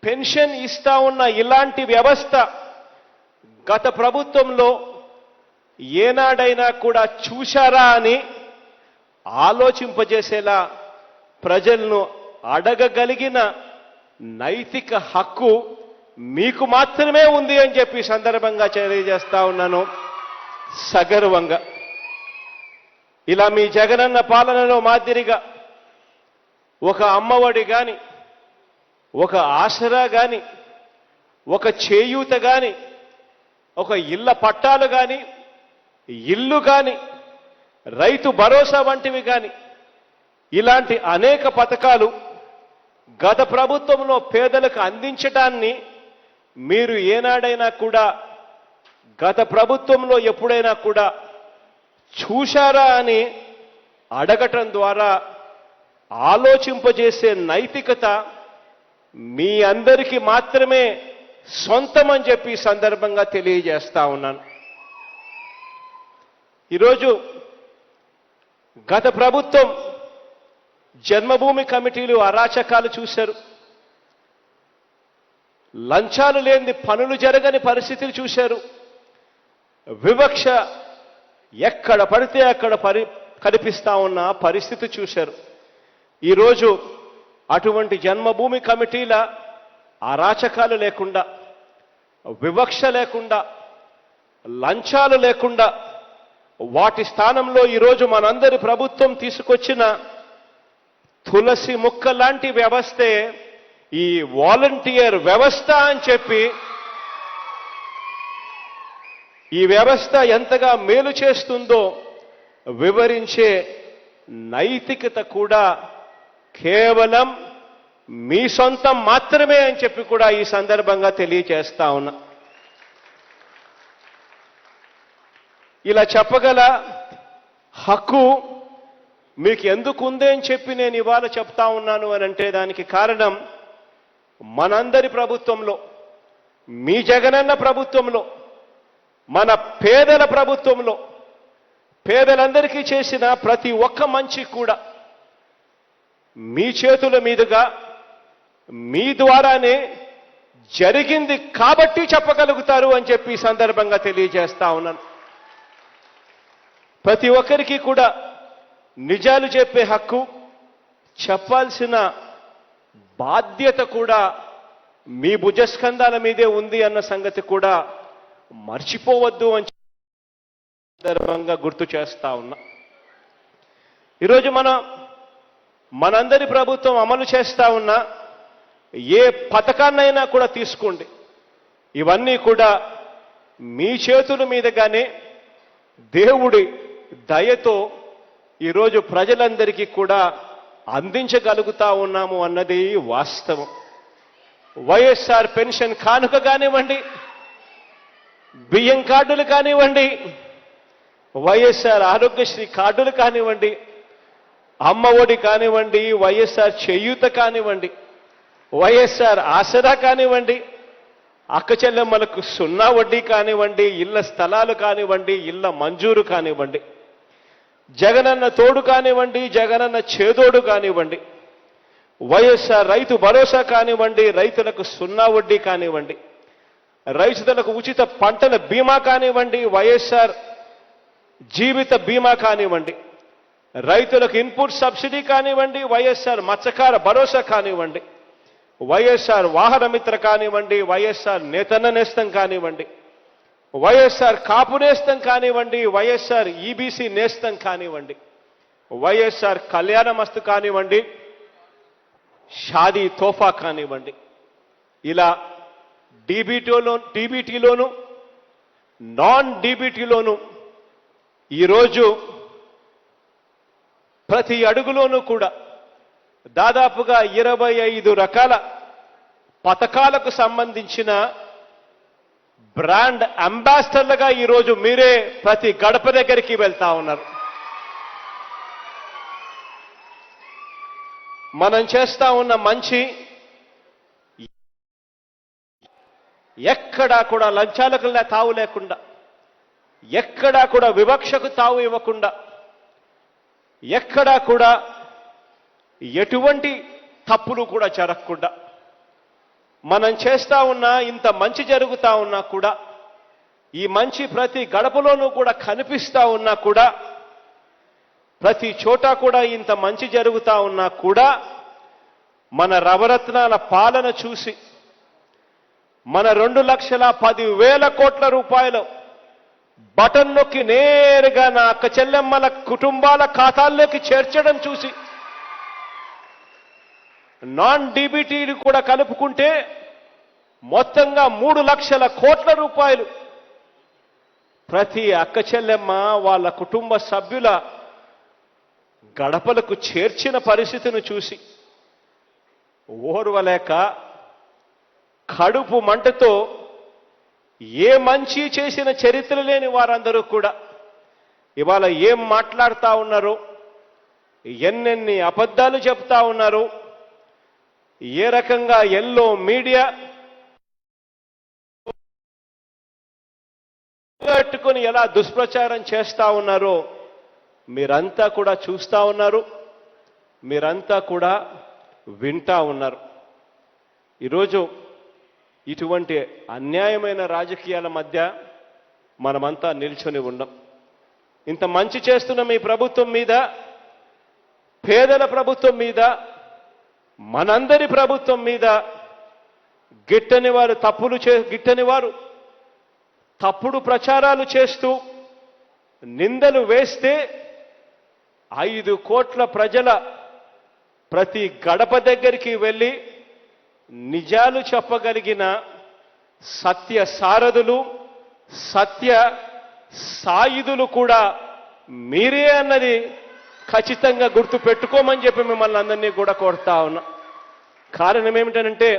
పెన్షన్ ఇస్తా ఉన్న ఇలాంటి వ్యవస్థ గత ప్రభుత్వంలో ఏనాడైనా కూడా చూశారా అని ఆలోచింపజేసేలా ప్రజలను అడగగలిగిన నైతిక హక్కు మీకు మాత్రమే ఉంది అని చెప్పి సందర్భంగా తెలియజేస్తా ఉన్నాను సగర్వంగా. ఇలా మీ జగనన్న పాలనలో మాదిరిగా ఒక అమ్మఒడి గాని, ఒక ఆసరా గాని, ఒక చేయూత గాని, ఒక ఇళ్ల పట్టాలు గాని, ఇల్లు గాని, రైతు భరోసా వంటివి గాని, ఇలాంటి అనేక పథకాలు గత ప్రభుత్వంలో పేదలకు అందించడాన్ని మీరు ఏనాడైనా కూడా, గత ప్రభుత్వంలో ఎప్పుడైనా కూడా చూశారా అని అడగటం ద్వారా ఆలోచింపజేసే నైతికత మీ అందరికీ మాత్రమే సొంతమని చెప్పి ఈ సందర్భంగా తెలియజేస్తా ఉన్నాను. ఈరోజు గత ప్రభుత్వం జన్మభూమి కమిటీలు అరాచకాలు చూశారు, లంచాలు లేని పనులు జరగని పరిస్థితులు చూశారు, వివక్ష ఎక్కడ పడితే అక్కడ కనిపిస్తా ఉన్న పరిస్థితి చూశారు. ఈరోజు అటువంటి జన్మభూమి కమిటీల అరాచకాలు లేకుండా, వివక్ష లేకుండా, లంచాలు లేకుండా వాటి స్థానంలో ఈరోజు మనందరి ప్రభుత్వం తీసుకొచ్చిన తులసి ముక్క లాంటి వ్యవస్థే ఈ వాలంటీర్ వ్యవస్థ అని చెప్పి, ఈ వ్యవస్థ ఎంతగా మేలు చేస్తుందో వివరించే నైతికత కూడా కేవలం మీ సొంతం మాత్రమే అని చెప్పి కూడా ఈ సందర్భంగా తెలియజేస్తా ఉన్నా. ఇలా చెప్పగల హక్కు మీకు ఎందుకు ఉంది అని చెప్పి నేను ఇవాళ చెప్తా ఉన్నాను అని అంటే దానికి కారణం మనందరి ప్రభుత్వంలో, మీ జగనన్న ప్రభుత్వంలో, మన పేదల ప్రభుత్వంలో పేదలందరికీ చేసిన ప్రతి ఒక్క మంచి కూడా మీ చేతుల మీదుగా మీ ద్వారానే జరిగింది కాబట్టి చెప్పగలుగుతారు అని చెప్పి ఈ సందర్భంగా తెలియజేస్తా ఉన్నాను. ప్రతి ఒక్కరికి కూడా నిజాలు చెప్పే హక్కు, చెప్పాల్సిన బాధ్యత కూడా మీ భుజస్కంధాల మీదే ఉంది అన్న సంగతి కూడా మర్చిపోవద్దు అని సందర్భంగా గుర్తు చేస్తా ఉన్నా. ఈరోజు మనందరి ప్రభుత్వం అమలు చేస్తా ఉన్న ఏ పథకాన్నైనా కూడా తీసుకోండి, ఇవన్నీ కూడా మీ చేతుల మీదుగానే దేవుడి దయతో ఈరోజు ప్రజలందరికీ కూడా అందించగలుగుతా ఉన్నాము అన్నది వాస్తవం. వైఎస్ఆర్ పెన్షన్ కానుక కానివ్వండి, బియ్యం కార్డులు కానివ్వండి, వైఎస్ఆర్ ఆరోగ్యశ్రీ కార్డులు కానివ్వండి, అమ్మ ఒడి కానివ్వండి, వైఎస్ఆర్ చేయూత కానివ్వండి, వైఎస్ఆర్ ఆసరా కానివ్వండి, అక్క చెల్లెమ్మలకు 0 వడ్డీ కానివ్వండి, ఇళ్ల స్థలాలు కానివ్వండి, ఇళ్ల మంజూరు కానివ్వండి, జగనన్న తోడు కానివ్వండి, జగనన్న చేదోడు కానివ్వండి, వైఎస్ఆర్ రైతు భరోసా కానివ్వండి, రైతులకు 0 వడ్డీ కానివ్వండి, రైతులకు ఉచిత పంటల బీమా కానివ్వండి, వైఎస్ఆర్ జీవిత బీమా కానివ్వండి, రైతులకు ఇన్పుట్ సబ్సిడీ కానివ్వండి, వైఎస్ఆర్ మత్స్యకార భరోసా కానివ్వండి, వైఎస్ఆర్ వాహన మిత్ర కానివ్వండి, వైఎస్ఆర్ నేతన్న నేస్తం కానివ్వండి, వైఎస్ఆర్ కాపు నేస్తం కానివ్వండి, వైఎస్ఆర్ ఈబీసీ నేస్తం కానివ్వండి, వైఎస్ఆర్ కళ్యాణ మస్తు కానివ్వండి, షాదీ తోఫా కానివ్వండి, ఇలా డీబీటీలోను నాన్ డీబీటీలోను ఈరోజు ప్రతి అడుగులోనూ కూడా దాదాపుగా 25 రకాల పథకాలకు సంబంధించిన బ్రాండ్ అంబాసిడర్లుగా ఈరోజు మీరే ప్రతి గడప దగ్గరికి వెళ్తా ఉన్నారు. మనం చేస్తా ఉన్న మంచి ఎక్కడా కూడా లంచాలకు తావు లేకుండా, ఎక్కడా కూడా వివక్షకు తావు ఇవ్వకుండా, ఎక్కడా కూడా ఎటువంటి తప్పులు కూడా జరగకుండా మనం చేస్తా ఉన్నా, ఇంత మంచి జరుగుతా ఉన్నా కూడా, ఈ మంచి ప్రతి గడపలోనూ కూడా కనిపిస్తా ఉన్నా కూడా, ప్రతి చోట కూడా ఇంత మంచి జరుగుతా ఉన్నా కూడా మన నవరత్నాల పాలన చూసి మన 2,10,000 కోట్ల రూపాయలు బటన్ నొక్కి నేరుగా నా అక్క చెల్లెమ్మల కుటుంబాల ఖాతాల్లోకి చేర్చడం చూసి, నాన్ డీబీటీలు కూడా కలుపుకుంటే మొత్తంగా 3 లక్షల కోట్ల రూపాయలు ప్రతి అక్క చెల్లెమ్మ వాళ్ళ కుటుంబ సభ్యుల గడపలకు చేర్చిన పరిస్థితిని చూసి ఓర్వలేక కడుపు మంటతో ఏ మంచి చేసిన చరిత్ర లేని వారందరూ కూడా ఇవాళ ఏం మాట్లాడుతూ ఉన్నారు, ఎన్నెన్ని అబద్ధాలు చెప్తా ఉన్నారు, ఏ రకంగా ఎల్లో మీడియా కట్టుకొని ఎలా దుష్ప్రచారం చేస్తా ఉన్నారో మీరంతా కూడా చూస్తా ఉన్నారు, మీరంతా కూడా వింటా ఉన్నారు. ఈరోజు ఇటువంటి అన్యాయమైన రాజకీయాల మధ్య మనమంతా నిల్చొని ఉన్నాం. ఇంత మంచి చేస్తున్న మీ ప్రభుత్వం మీద, పేదల ప్రభుత్వం మీద, మనందరి ప్రభుత్వం మీద గిట్టని వారు తప్పుడు ప్రచారాలు చేస్తూ నిందలు వేస్తే 5 కోట్ల ప్రజల ప్రతి గడప దగ్గరికి వెళ్ళి నిజాలు చెప్పగలిగిన సత్య సారథులు, సత్య సాయుధులు కూడా మీరే అన్నది ఖచ్చితంగా గుర్తు పెట్టుకోమని చెప్పి మిమ్మల్ని అందరినీ కూడా కోరుతా ఉన్నా. కారణం ఏమిటంటే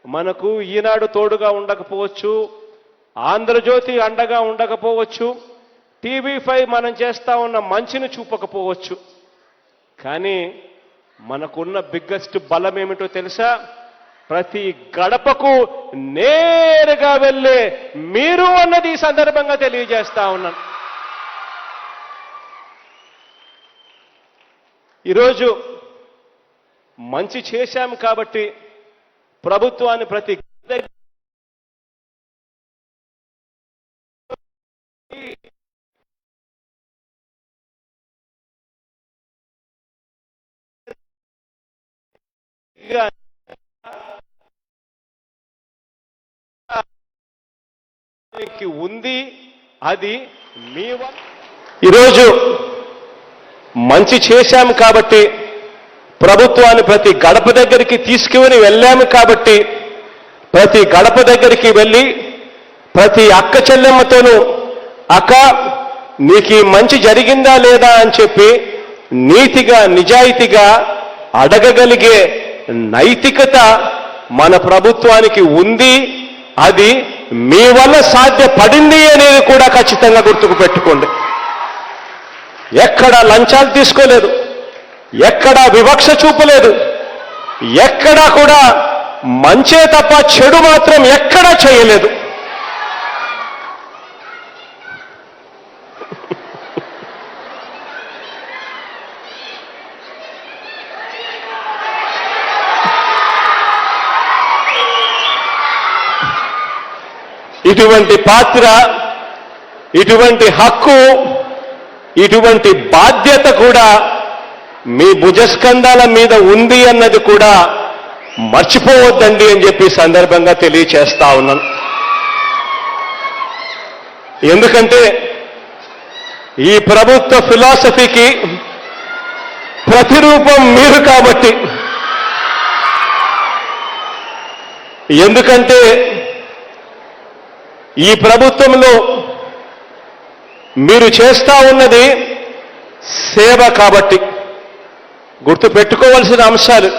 మనకు ఈనాడు తోడుగా ఉండకపోవచ్చు, ఆంధ్రజ్యోతి అండగా ఉండకపోవచ్చు, టీవీ5 మనం చేస్తా ఉన్న మంచిని చూపకపోవచ్చు, కానీ మనకున్న బిగ్గెస్ట్ బలం ఏమిటో తెలుసా? ప్రతి గడపకు నేరుగా వెళ్ళే మీరు అన్నది ఈ సందర్భంగా తెలియజేస్తా ఉన్నాను. ఈరోజు మంచి చేశాం కాబట్టి ప్రభుత్వాన్ని ప్రతి ఉంది, అది మీ వల్ల. ఈరోజు మంచి చేశాము కాబట్టి ప్రభుత్వాన్ని ప్రతి గడప దగ్గరికి తీసుకుని వెళ్ళాము కాబట్టి ప్రతి గడప దగ్గరికి వెళ్ళి ప్రతి అక్క చెల్లెమ్మతోనూ అక్క నీకు మంచి జరిగిందా లేదా అని చెప్పి నీతిగా నిజాయితీగా అడగగలిగే నైతికత మన ప్రభుత్వానికి ఉంది, అది మీ వల్ల సాధ్యపడింది అనేది కూడా ఖచ్చితంగా గుర్తుకు పెట్టుకోండి. ఎక్కడా లంచాలు తీసుకోలేదు, ఎక్కడా వివక్ష చూపలేదు, ఎక్కడా కూడా మంచే తప్ప చెడు మాత్రం ఎక్కడా చేయలేదు. ఇటువంటి పాత్ర, ఇటువంటి హక్కు, ఇటువంటి బాధ్యత కూడా మీ భుజస్కంధాల మీద ఉంది అన్నది కూడా మర్చిపోవద్దండి అని చెప్పి సందర్భంగా తెలియచేస్తా ఉన్నాను. ఎందుకంటే ఈ ప్రభుత్వ ఫిలాసఫీకి ప్రతిరూపం మీరు కాబట్టి. ఎందుకంటే ఈ ప్రభుత్వంలో మీరు చేస్తా ఉన్నది సేవ కాబట్టి. గుర్తు పెట్టుకోవాల్సిన అంశాలు,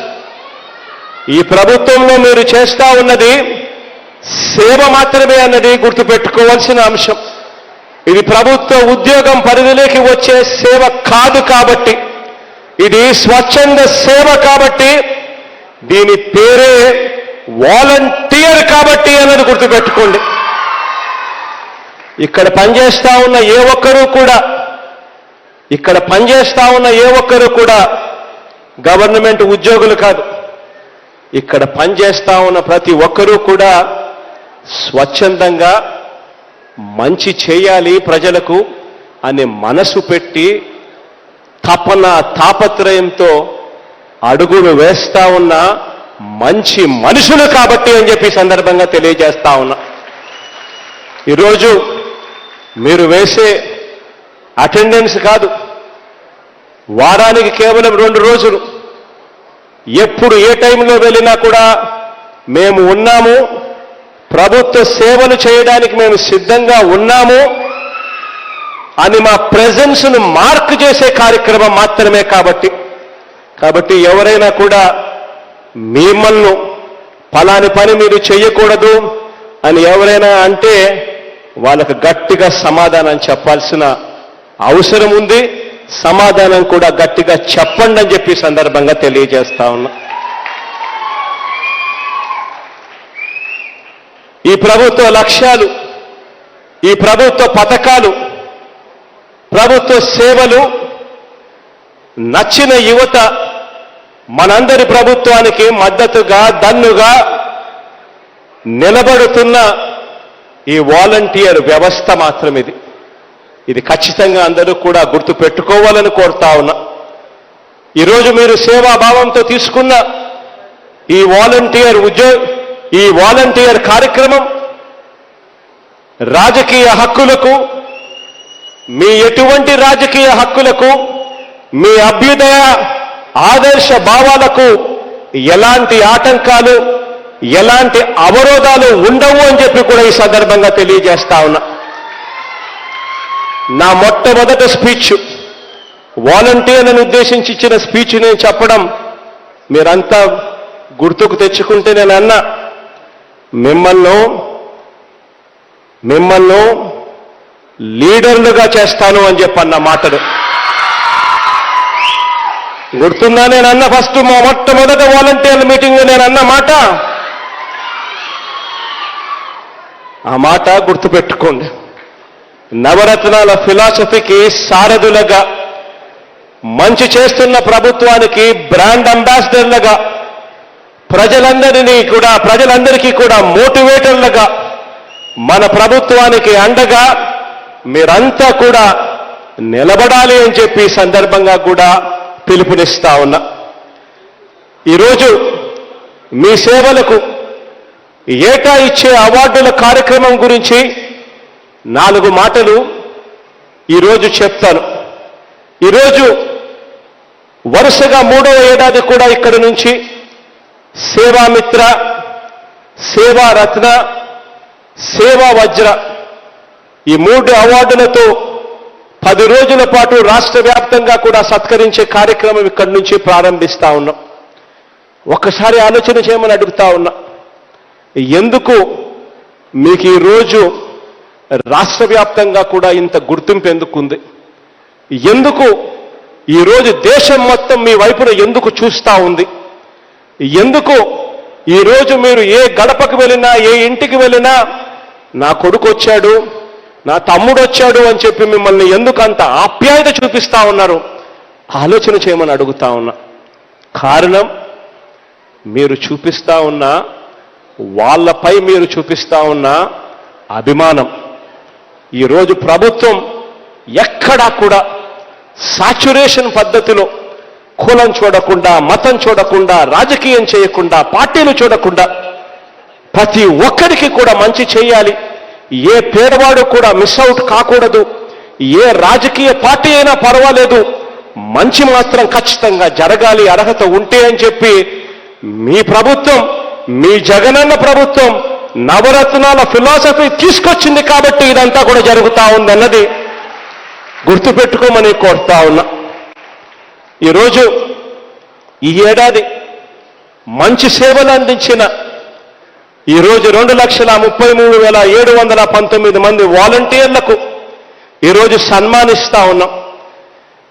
ఈ ప్రభుత్వంలో మీరు చేస్తా ఉన్నది సేవ మాత్రమే అన్నది గుర్తు పెట్టుకోవాల్సిన అంశం. ఇది ప్రభుత్వ ఉద్యోగం పరిధిలోకి వచ్చే సేవ కాదు కాబట్టి, ఇది స్వచ్ఛంద సేవ కాబట్టి, దీని పేరే వాలంటీర్ కాబట్టి అన్నది గుర్తుపెట్టుకోండి. ఇక్కడ పనిచేస్తా ఉన్న ఏ ఒక్కరూ కూడా గవర్నమెంట్ ఉద్యోగులు కాదు. ఇక్కడ పనిచేస్తా ఉన్న ప్రతి ఒక్కరూ కూడా స్వచ్ఛందంగా మంచి చేయాలి ప్రజలకు అనే మనసు పెట్టి తపన తాపత్రయంతో అడుగులు వేస్తా ఉన్న మంచి మనుషులు కాబట్టి అని చెప్పి సందర్భంగా తెలియజేస్తా ఉన్నా. ఈరోజు మీరు వేసే అటెండెన్స్ కాదు, వారానికి కేవలం 2 రోజులు, ఎప్పుడు ఏ టైంలో వెళ్ళినా కూడా మేము ఉన్నాము, ప్రభుత్వ సేవలు చేయడానికి మేము సిద్ధంగా ఉన్నాము అని మా ప్రెజెన్స్ను మార్క్ చేసే కార్యక్రమం మాత్రమే కాబట్టి ఎవరైనా కూడా మిమ్మల్ని ఫలాని పని మీరు చేయకూడదు అని ఎవరైనా అంటే వాళ్ళకు గట్టిగా సమాధానం చెప్పాల్సిన అవసరం ఉంది, సమాధానం కూడా గట్టిగా చెప్పండి అని చెప్పి సందర్భంగా తెలియజేస్తా ఉన్నా. ఈ ప్రభుత్వ లక్ష్యాలు, ఈ ప్రభుత్వ పథకాలు, ప్రభుత్వ సేవలు నచ్చిన యువత మనందరి ప్రభుత్వానికి మద్దతుగా దన్నుగా నిలబడుతున్న ఈ వాలంటీర్ వ్యవస్థ మాత్రం ఇది ఖచ్చితంగా అందరూ కూడా గుర్తు పెట్టుకోవాలని కోరుతా ఉన్నా. ఈరోజు మీరు సేవాభావంతో తీసుకున్న ఈ వాలంటీర్ కార్యక్రమం రాజకీయ హక్కులకు, మీ ఎటువంటి రాజకీయ హక్కులకు, మీ అభ్యుదయ ఆదర్శ భావాలకు ఎలాంటి ఆటంకాలు, ఎలాంటి అవరోధాలు ఉండవు అని చెప్పి కూడా ఈ సందర్భంగా తెలియజేస్తా ఉన్నా. నా మొట్టమొదటి స్పీచ్ వాలంటీర్లను ఉద్దేశించి ఇచ్చిన స్పీచ్ నేను చెప్పడం మీరంతా గుర్తుకు తెచ్చుకుంటే నేను అన్నా, మిమ్మల్ని లీడర్లుగా చేస్తాను అని చెప్పన్న మాటలు గుర్తుందా? నేను అన్న ఫస్ట్ మా మొట్టమొదటి వాలంటీర్ల మీటింగ్ నేను అన్న మాట, ఆ మాట గుర్తుపెట్టుకోండి. నవరత్నాల ఫిలాసఫీకి సారథులుగా, మంచి చేస్తున్న ప్రభుత్వానికి బ్రాండ్ అంబాసిడర్లుగా, ప్రజలందరికీ కూడా మోటివేటర్లుగా, మన ప్రభుత్వానికి అండగా మీరంతా కూడా నిలబడాలి అని చెప్పి సందర్భంగా కూడా పిలుపునిస్తా ఉన్నా. ఈరోజు మీ సేవలకు ఏటా ఇచ్చే అవార్డుల కార్యక్రమం గురించి 4 మాటలు ఈరోజు చెప్తాను. ఈరోజు వరుసగా 3వ ఏడాది కూడా ఇక్కడి నుంచి సేవామిత్ర, సేవారత్న, సేవా వజ్ర ఈ 3 అవార్డులతో 10 రోజుల పాటు రాష్ట్ర వ్యాప్తంగా కూడా సత్కరించే కార్యక్రమం ఇక్కడి నుంచి ప్రారంభిస్తా ఉన్నాం. ఒక్కసారి ఆలోచన చేయమని అడుగుతా ఉన్నా, ఎందుకు మీకు ఈరోజు రాష్ట్ర వ్యాప్తంగా కూడా ఇంత గుర్తింపు ఎందుకుంది? ఎందుకు ఈరోజు దేశం మొత్తం మీ వైపున ఎందుకు చూస్తా ఉంది? ఎందుకు ఈరోజు మీరు ఏ గడపకు వెళ్ళినా, ఏ ఇంటికి వెళ్ళినా నా కొడుకు వచ్చాడు, నా తమ్ముడు వచ్చాడు అని చెప్పి మిమ్మల్ని ఎందుకు అంత ఆప్యాయత చూపిస్తా ఉన్నారు? ఆలోచన చేయమని అడుగుతా ఉన్నా. కారణం మీరు చూపిస్తా ఉన్న, వాళ్ళపై మీరు చూపిస్తా ఉన్న అభిమానం. ఈరోజు ప్రభుత్వం ఎక్కడా కూడా సాచురేషన్ పద్ధతిలో కులం చూడకుండా, మతం చూడకుండా, రాజకీయం చేయకుండా, పార్టీలు చూడకుండా ప్రతి ఒక్కరికి కూడా మంచి చేయాలి, ఏ పేదవాడు కూడా మిస్ అవుట్ కాకూడదు, ఏ రాజకీయ పార్టీ అయినా పర్వాలేదు, మంచి మాత్రం ఖచ్చితంగా జరగాలి అర్హత ఉంటే అని చెప్పి మీ ప్రభుత్వం, మీ జగనన్న ప్రభుత్వం నవరత్నాల ఫిలాసఫీ తీసుకొచ్చింది కాబట్టి ఇదంతా కూడా జరుగుతా ఉందన్నది గుర్తుపెట్టుకోమని కోరుతా ఉన్నా. ఈరోజు ఈ ఏడాది మంచి సేవలు అందించిన ఈరోజు 2,33,719 మంది వాలంటీర్లకు ఈరోజు సన్మానిస్తా ఉన్నాం.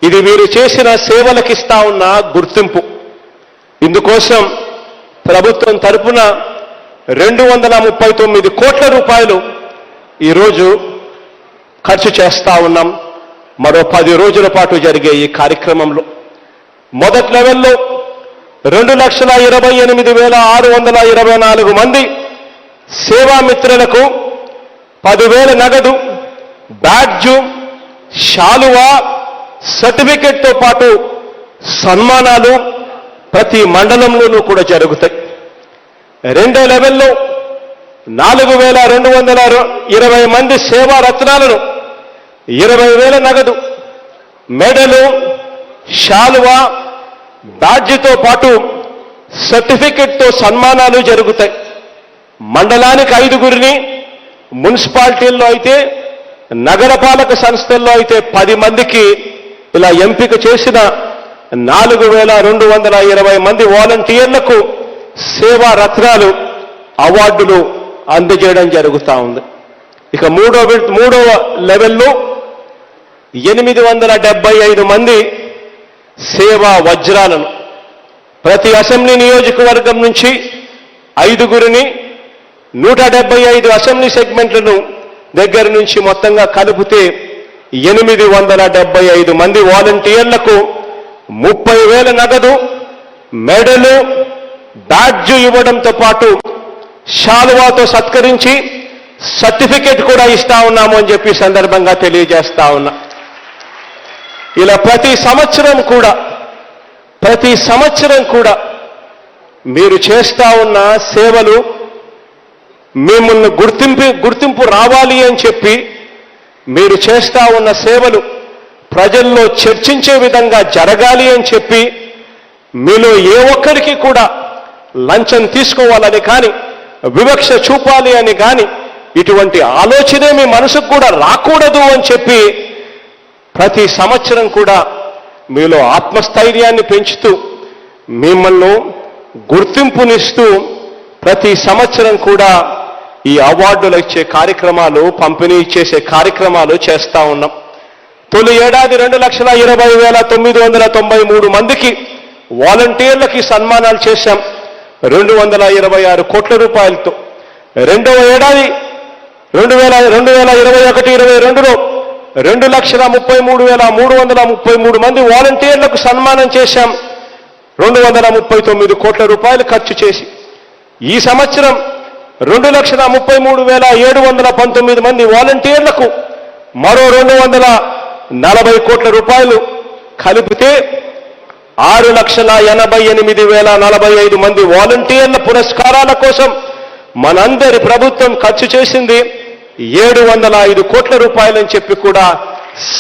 ఇది వీరు చేసిన సేవలకు ఇస్తా ఉన్న గుర్తింపు. ఇందుకోసం ప్రభుత్వం తరపున 239 కోట్ల రూపాయలు ఈరోజు ఖర్చు చేస్తా ఉన్నాం. మరో 10 రోజుల పాటు జరిగే ఈ కార్యక్రమంలో మొదటి లెవెల్లో 2,28,624 మంది సేవామిత్రులకు 10,000 నగదు, బ్యాడ్జు, శాలువా, సర్టిఫికెట్తో పాటు సన్మానాలు ప్రతి మండలంలోనూ కూడా జరుగుతాయి. రెండో లెవెల్లో 4,220 మంది సేవా రత్నాలను, 20,000 నగదు, మెడలు, శాలువా, బ్యాడ్జితో పాటు సర్టిఫికెట్తో సన్మానాలు జరుగుతాయి. మండలానికి 5గురిని, మున్సిపాలిటీల్లో అయితే, నగరపాలక సంస్థల్లో అయితే 10 మందికి ఇలా ఎంపిక చేసిన 4,220 మంది వాలంటీర్లకు సేవా రత్నాలు, అవార్డులు అందజేయడం జరుగుతూ ఉంది. ఇక మూడవ లెవెల్లో 875 మంది సేవా వజ్రాలను ప్రతి అసెంబ్లీ నియోజకవర్గం నుంచి 5గురిని 175 అసెంబ్లీ సెగ్మెంట్లను దగ్గర నుంచి మొత్తంగా కలిపితే 875 మంది వాలంటీర్లకు 30,000 నగదు, మెడలు, బ్యాడ్జ్ ఇవ్వడంతో పాటు శాలువాతో సత్కరించి సర్టిఫికెట్ కూడా ఇస్తా ఉన్నాము అని చెప్పి సందర్భంగా తెలియజేస్తా ఉన్నా. ఇలా ప్రతి సంవత్సరం కూడా మీరు చేస్తా ఉన్న సేవలు మిమ్మల్ని గుర్తింపు రావాలి అని చెప్పి మీరు చేస్తా ఉన్న సేవలు ప్రజల్లో చర్చించే విధంగా జరగాలి అని చెప్పి మీలో ఏ ఒక్కరికి కూడా లంచం తీసుకోవాలని కానీ వివక్ష చూపాలి అని కానీ ఇటువంటి ఆలోచనే మీ మనసుకు కూడా రాకూడదు అని చెప్పి ప్రతి సంవత్సరం కూడా మీలో ఆత్మస్థైర్యాన్ని పెంచుతూ మిమ్మల్ని గుర్తింపునిస్తూ ప్రతి సంవత్సరం కూడా ఈ అవార్డులు ఇచ్చే కార్యక్రమాలు, పంపిణీ చేసే కార్యక్రమాలు చేస్తా ఉన్నాం. తొలి ఏడాది 2,20,993 మందికి వాలంటీర్లకి సన్మానాలు చేశాం 226 కోట్ల రూపాయలతో. రెండవ ఏడాది 2021-22లో 2,33,333 మంది వాలంటీర్లకు సన్మానం చేశాం 239 కోట్ల రూపాయలు ఖర్చు చేసి. ఈ సంవత్సరం 2,33,719 మంది వాలంటీర్లకు మరో 240 కోట్ల రూపాయలు కలిపితే 6,88,045 మంది వాలంటీర్ల పురస్కారాల కోసం మనందరి ప్రభుత్వం ఖర్చు చేసింది 705 కోట్ల రూపాయలని చెప్పి కూడా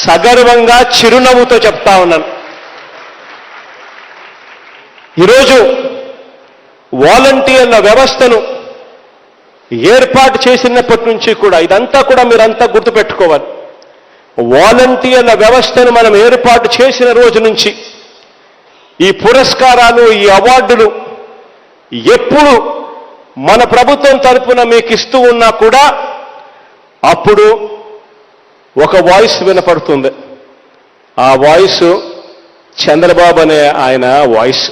సగర్వంగా చిరునవ్వుతో చెప్తా ఉన్నాను. ఈరోజు వాలంటీర్ల వ్యవస్థను ఏర్పాటు చేసినప్పటి నుంచి కూడా ఇదంతా కూడా మీరంతా గుర్తుపెట్టుకోవాలి. వాలంటీర్ల వ్యవస్థను మనం ఏర్పాటు చేసిన రోజు నుంచి ఈ పురస్కారాలు, ఈ అవార్డులు ఎప్పుడు మన ప్రభుత్వం తరపున మీకు ఇస్తూ ఉన్నా కూడా అప్పుడు ఒక వాయిస్ వినపడుతుంది. ఆ వాయిస్ చంద్రబాబు అనే ఆయన వాయిస్,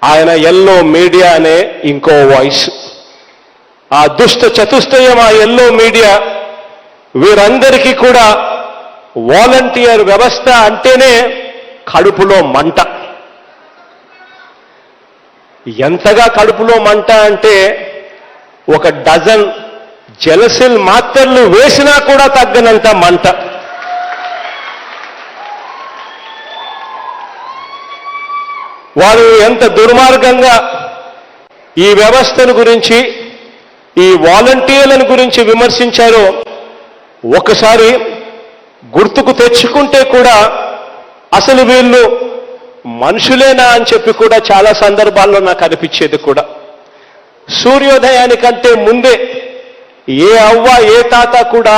ఆయన ఎల్లో మీడియా అనే ఇంకో వాయిస్. ఆ దుష్ట చతుష్టయం, ఆ ఎల్లో మీడియా, వీరందరికీ కూడా వాలంటీర్ వ్యవస్థ అంటేనే కడుపులో మంట. ఎంతగా కడుపులో మంట అంటే ఒక డజన్ జెలసిల్ మాత్రలు వేసినా కూడా తగ్గనంత మంట. వారు ఎంత దుర్మార్గంగా ఈ వ్యవస్థను గురించి, ఈ వాలంటీర్లను గురించి విమర్శించారో ఒకసారి గుర్తుకు తెచ్చుకుంటే కూడా అసలు వీళ్ళు మనుషులేనా అని చెప్పి కూడా చాలా సందర్భాల్లో నాకు అనిపించేది కూడా. సూర్యోదయానికంటే ముందే ఏ అవ్వ ఏ తాత కూడా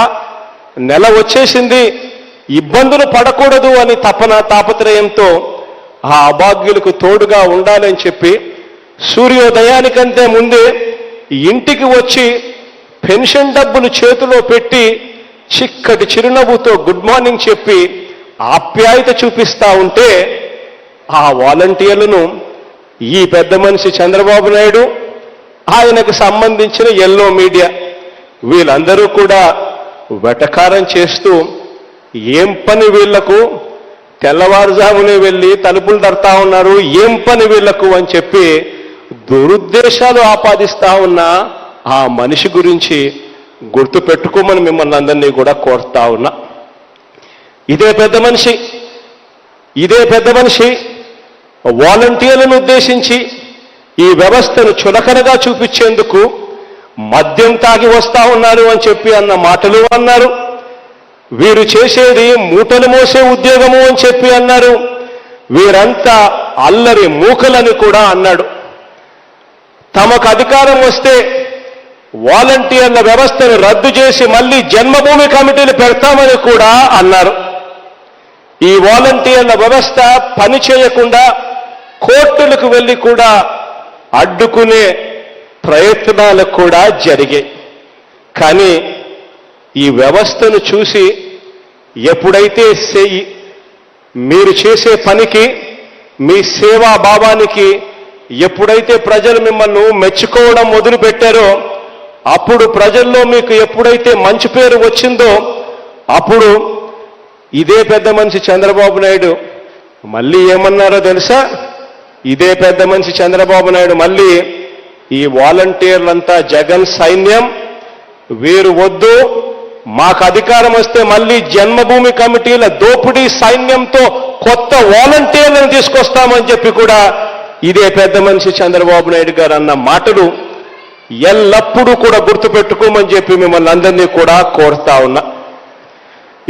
నెల వచ్చేసింది, ఇబ్బందులు పడకూడదు అని తాపత్రయంతో ఆ అభాగ్యులకు తోడుగా ఉండాలని చెప్పి సూర్యోదయానికంటే ముందే ఇంటికి వచ్చి పెన్షన్ డబ్బులు చేతిలో పెట్టి చిక్కటి చిరునవ్వుతో గుడ్ మార్నింగ్ చెప్పి ఆప్యాయత చూపిస్తా ఉంటే ఆ వాలంటీర్లను ఈ పెద్ద మనిషి చంద్రబాబు నాయుడు, ఆయనకు సంబంధించిన ఎల్లో మీడియా వీళ్ళందరూ కూడా వెటకారం చేస్తూ ఏం పని వీళ్లకు, తెల్లవారుజామునే వెళ్ళి తలుపులు తడతా ఉన్నారు, ఏం పని వీళ్లకు అని చెప్పి దురుద్దేశాలు ఆపాదిస్తా ఉన్న ఆ మనిషి గురించి గుర్తు పెట్టుకోమని మిమ్మల్ని అందరినీ కూడా కోరుతా ఉన్నా. ఇదే పెద్ద మనిషి వాలంటీర్లను ఉద్దేశించి ఈ వ్యవస్థను చులకనగా చూపించేందుకు మద్యం తాగి వస్తా ఉన్నారు అని చెప్పి అన్న మాటలు అన్నారు. వీరు చేసేది మూటలు మోసే ఉద్యోగము అని చెప్పి అన్నారు. వీరంతా అల్లరి మూకలని కూడా అన్నాడు. తమకు అధికారం వస్తే వాలంటీర్ల వ్యవస్థను రద్దు చేసి మళ్ళీ జన్మభూమి కమిటీలు పెడతామని కూడా అన్నారు. ఈ వాలంటీర్ల వ్యవస్థ పని చేయకుండా కోర్టులకు వెళ్ళి కూడా అడ్డుకునే ప్రయత్నాలు కూడా జరిగాయి. కానీ ఈ వ్యవస్థను చూసి ఎప్పుడైతే మీరు చేసే పనికి, మీ సేవా భావానికి ఎప్పుడైతే ప్రజలు మిమ్మల్ని మెచ్చుకోవడం మొదలుపెట్టారో, అప్పుడు ప్రజల్లో మీకు ఎప్పుడైతే మంచి పేరు వచ్చిందో, అప్పుడు ఇదే పెద్ద మనిషి చంద్రబాబు నాయుడు మళ్ళీ ఏమన్నారో తెలుసా? ఇదే పెద్ద మనిషి చంద్రబాబు నాయుడు మళ్ళీ ఈ వాలంటీర్లంతా జగన్ సైన్యం, వీరు వద్దు, మాకు అధికారం వస్తే మళ్ళీ జన్మభూమి కమిటీల దోపిడీ సైన్యంతో కొత్త వాలంటీర్లను తీసుకొస్తామని చెప్పి కూడా ఇదే పెద్ద మనిషి చంద్రబాబు నాయుడు గారు అన్న మాటలు ఎల్లప్పుడూ కూడా గుర్తుపెట్టుకోమని చెప్పి మిమ్మల్ని అందరినీ కూడా కోరుతా ఉన్నా.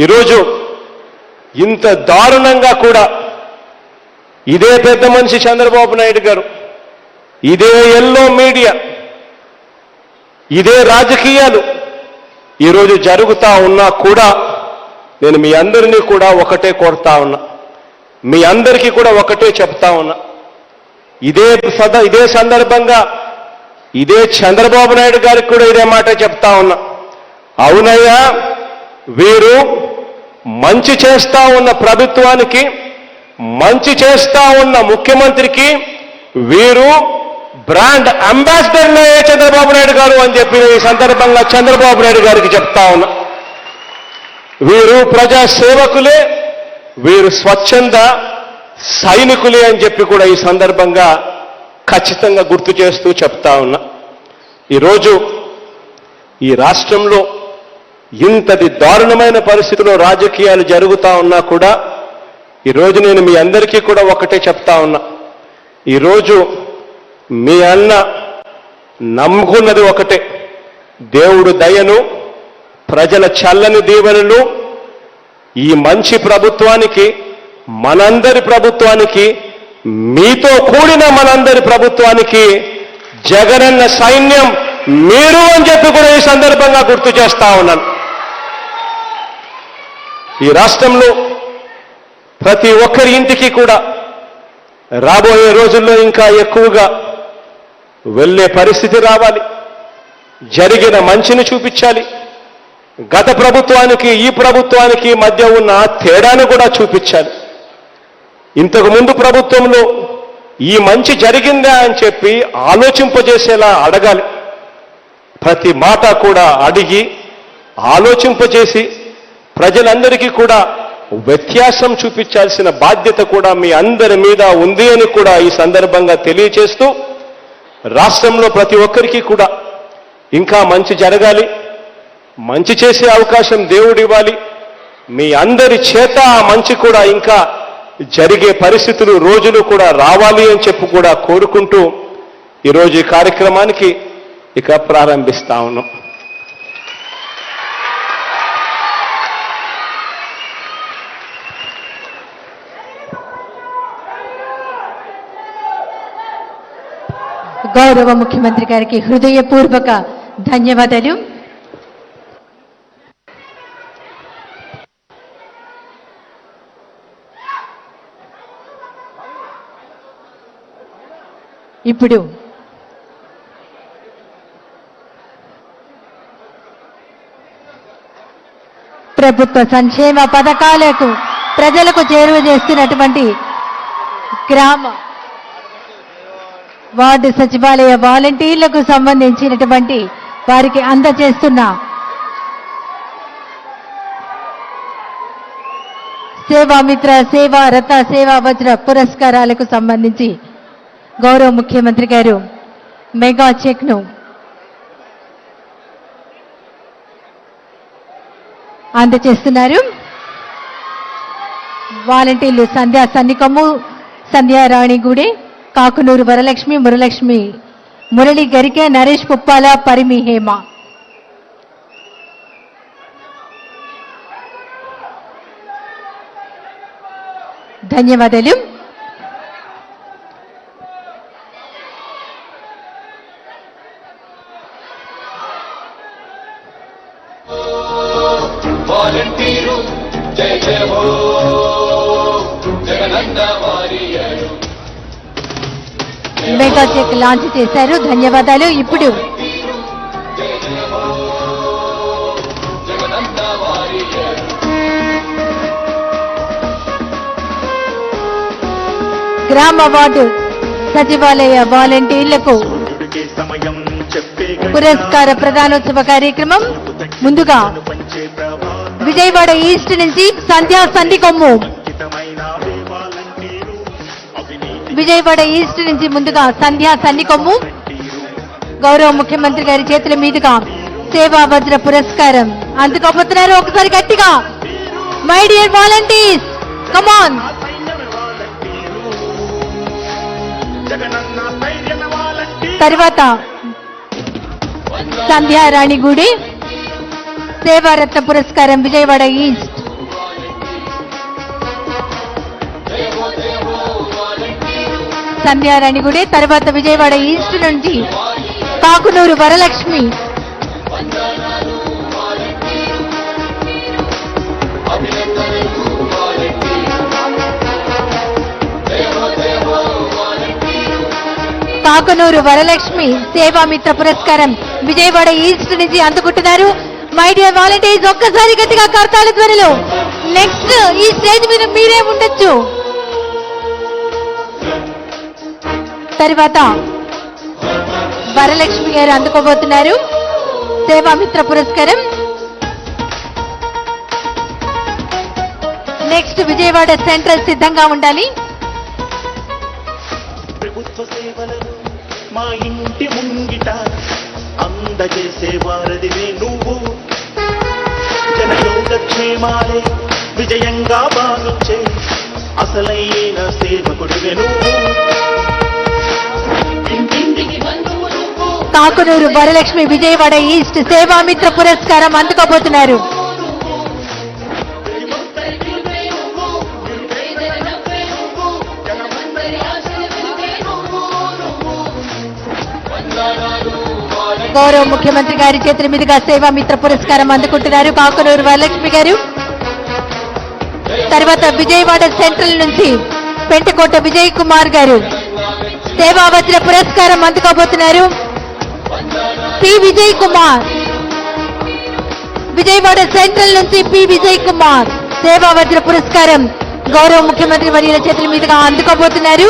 ఈరోజు ఇంత దారుణంగా కూడా ఇదే పెద్ద మనిషి చంద్రబాబు నాయుడు గారు, ఇదే ఎల్లో మీడియా, ఇదే రాజకీయాలు ఈరోజు జరుగుతా ఉన్నా కూడా నేను మీ అందరినీ కూడా ఒకటే కోరుతా ఉన్నా, మీ అందరికీ కూడా ఒకటే చెప్తా ఉన్నా. ఇదే సందర్భంగా ఇదే చంద్రబాబు నాయుడు గారికి కూడా ఇదే మాట చెప్తా ఉన్నా. అవునయ్యా, వీరు మంచి చేస్తా ఉన్న ప్రభుత్వానికి, మంచి చేస్తా ఉన్న ముఖ్యమంత్రికి వీరు బ్రాండ్ అంబాసిడర్లే చంద్రబాబు నాయుడు గారు అని చెప్పి ఈ సందర్భంగా చంద్రబాబు నాయుడు గారికి చెప్తా ఉన్నా. వీరు ప్రజా సేవకులే, వీరు స్వచ్ఛంద సైనికులే అని చెప్పి కూడా ఈ సందర్భంగా ఖచ్చితంగా గుర్తు చేస్తూ చెప్తా ఉన్నా. ఈరోజు ఈ రాష్ట్రంలో ఇంతటి దారుణమైన పరిస్థితిలో రాజకీయాలు జరుగుతా ఉన్నా కూడా ఈరోజు నేను మీ అందరికీ కూడా ఒకటే చెప్తా ఉన్నా. ఈరోజు మీ అన్న నమ్ముకున్నది ఒకటే, దేవుడు దయను, ప్రజల చల్లని దీవెనలు, ఈ మంచి ప్రభుత్వానికి, మనందరి ప్రభుత్వానికి, మీతో కూడిన మనందరి ప్రభుత్వానికి జగనన్న సైన్యం మీరు అని చెప్పి కూడా ఈ సందర్భంగా గుర్తు చేస్తా ఉన్నాను. ఈ రాష్ట్రంలో ప్రతి ఒక్కరి ఇంటికి కూడా రాబోయే రోజుల్లో ఇంకా ఎక్కువగా వెళ్ళే పరిస్థితి రావాలి. జరిగిన మంచిని చూపించాలి. గత ప్రభుత్వానికి ఈ ప్రభుత్వానికి మధ్య ఉన్న తేడాను కూడా చూపించాలి. ఇంతకు ముందు ప్రభుత్వంలో ఈ మంచి జరిగిందా అని చెప్పి ఆలోచింపజేసేలా అడగాలి. ప్రతి మాట కూడా అడిగి ఆలోచింపజేసి ప్రజలందరికీ కూడా వ్యత్యాసం చూపించాల్సిన బాధ్యత కూడా మీ అందరి మీద ఉంది అని కూడా ఈ సందర్భంగా తెలియచేస్తూ, రాష్ట్రంలో ప్రతి ఒక్కరికి కూడా ఇంకా మంచి జరగాలి, మంచి చేసే అవకాశం దేవుడు ఇవ్వాలి. మీ అందరి చేత ఆ మంచి కూడా ఇంకా జరిగే పరిస్థితులు, రోజులు కూడా రావాలి అని చెప్పి కూడా కోరుకుంటూ ఈరోజు ఈ కార్యక్రమానికి ఇక ప్రారంభిస్తా ఉన్నాం. గౌరవ ముఖ్యమంత్రి గారికి హృదయపూర్వక ధన్యవాదాలు. ఇప్పుడు ప్రభుత్వ సంక్షేమ పథకాలకు ప్రజలకు చేరువ చేస్తున్నటువంటి గ్రామ వార్డు సచివాలయ వాలంటీర్లకు సంబంధించినటువంటి వారికి అందజేస్తున్న సేవామిత్ర, సేవా రత్న, సేవా వజ్ర పురస్కారాలకు సంబంధించి గౌరవ ముఖ్యమంత్రి గారు మెగా చెక్ను అందజేస్తున్నారు. వాలంటీర్లు సంధ్యా సన్నికమ్ము, సంధ్యారాణి గుడే, కాకునూరు వరలక్ష్మి, మురళి గరికే, నరేష్ పుప్పాల, పరిమి హేమ. ధన్యవాదాలు. వాలంటీరు జయ జయ హో Jagananna warrior. Mega check launch చేశారు. ధన్యవాదాలు. ఇప్పుడు జగనన్న వారియరు. గ్రామ వార్డు సచివాలయ వాలంటీర్లకు పురస్కార ప్రదానోత్సవ కార్యక్రమం. ముందుగా విజయవాడ ఈస్ట్ నుంచి సంధ్యా సంధికొమ్ము. విజయవాడ ఈస్ట్ నుంచి ముందుగా సంధ్యా సంధికొమ్ము గౌరవ ముఖ్యమంత్రి గారి చేతుల మీదుగా సేవా వజ్ర పురస్కారం అందుకోబోతున్నారు. ఒకసారి గట్టిగా మై డియర్ వాలంటీర్స్ కమాన్. తర్వాత సంధ్యారాణిగూడి సేవారత్న పురస్కారం విజయవాడ ఈస్ట్. సంధ్యారాణిగూడి తర్వాత విజయవాడ ఈస్ట్ నుంచి కాకునూరు వరలక్ష్మి. కాకునూరు వరలక్ష్మి సేవామిత్ర పురస్కారం విజయవాడ ఈస్ట్ నుంచి అందుకుంటున్నారు. మై డియర్ వాలంటీర్స్ ఒక్కసారి గట్టిగా కర్తాళ ధ్వనిలో. నెక్స్ట్ ఈ స్టేజ్ మీద మీరే ఉండొచ్చు. తర్వాత వరలక్ష్మి గారు అందుకోబోతున్నారు సేవామిత్ర పురస్కారం. నెక్స్ట్ విజయవాడ సెంట్రల్ సిద్ధంగా ఉండాలి. ప్రభుత్వ సేవలను మా ఇంటి ముంగిట అందజేసే వారదివే నువ్వు. జనయోగక్షేమాలే విజయంగా భావించే అసలైన సేవకుడివే నువ్వు. కాకునూరు వరలక్ష్మి విజయవాడ ఈస్ట్ సేవామిత్ర పురస్కారం అందుకోబోతున్నారు. గౌరవ ముఖ్యమంత్రి గారి చేతుల మీదుగా సేవామిత్ర పురస్కారం అందుకుంటున్నారు కాకునూరు వరలక్ష్మి గారు. తర్వాత విజయవాడ సెంట్రల్ నుంచి పెంటకోట విజయ్ కుమార్ గారు సేవా వజ్ర పురస్కారం అందుకోబోతున్నారు. పి విజయ్ కుమార్ విజయవాడ సెంట్రల్ నుంచి పి విజయ్ కుమార్ సేవా వజ్ర పురస్కారం గౌరవ ముఖ్యమంత్రి వర్యుల చేతుల మీదుగా అందుకోబోతున్నారు.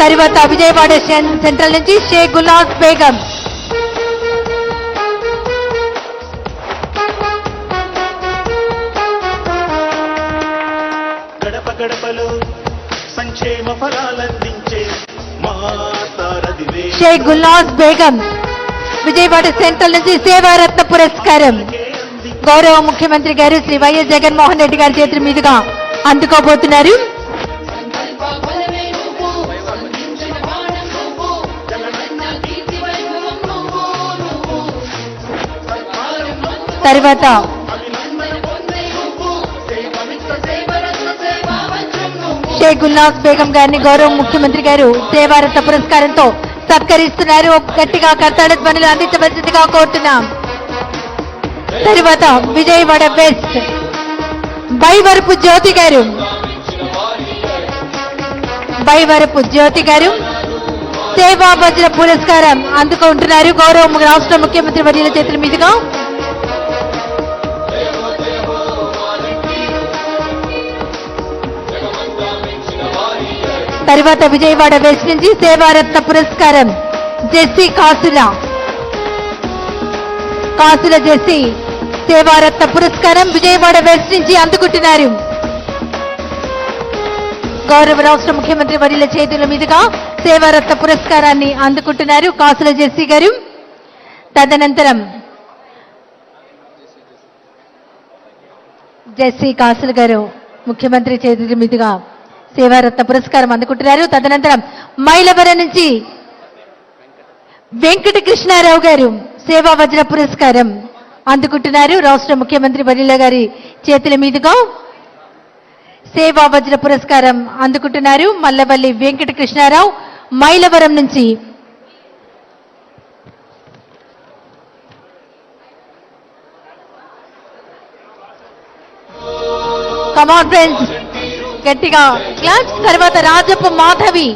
తర్వాత విజయవాడ సెంట్రల్ నుంచి షేక్ గులాస్ బేగం. గడప గడపలో సంక్షేమ ఫలాలందించే షేక్ గులాస్ బేగం విజయవాడ సెంట్రల్ నుంచి సేవారత్న పురస్కారం గౌరవ ముఖ్యమంత్రి గారు శ్రీ వైఎస్ జగన్మోహన్ రెడ్డి గారి చేతుల మీదుగా అందుకోబోతున్నారు. తర్వాత షేక్ గుల్లాస్ బేగం గారిని గౌరవ ముఖ్యమంత్రి గారు సేవారత్న పురస్కారంతో సత్కరిస్తున్నారు. గట్టిగా కర్తాళ ధ్వనులు అందించవలసిందిగా కోరుతున్నాం. తర్వాత విజయవాడ వెస్ట్ బైవరపు జ్యోతి గారు సేవా వజ్ర పురస్కారం అందుకుంటున్నారు గౌరవ రాష్ట్ర ముఖ్యమంత్రి వర్యుల చేతుల మీదుగా. తర్వాత విజయవాడ వెస్ట్ నుంచి సేవారత్న పురస్కారం జెస్సీ కాసుల జెస్సీ సేవారత్న పురస్కారం విజయవాడ వెస్ట్ నుంచి అందుకుంటున్నారు. గౌరవ రాష్ట్ర ముఖ్యమంత్రి వర్యుల చేతుల మీదుగా సేవారత్న పురస్కారాన్ని అందుకుంటున్నారు కాసుల జెస్సీ గారు. తదనంతరం జెస్సీ కాసుల గారు ముఖ్యమంత్రి చేతుల మీదుగా సేవారత్న పురస్కారం అందుకుంటున్నారు. తదనంతరం మైలవరం నుంచి వెంకట కృష్ణారావు గారు సేవా వజ్ర పురస్కారం అందుకుంటున్నారు రాష్ట్ర ముఖ్యమంత్రి వర్యుల గారి చేతుల మీదుగా. సేవా వజ్ర పురస్కారం అందుకుంటున్నారు మల్లవల్లి వెంకట కృష్ణారావు మైలవరం నుంచి. కమాన్ ఫ్రెండ్స్ గట్టిగా క్లాస్. తర్వాత రాజప్ప మాధవి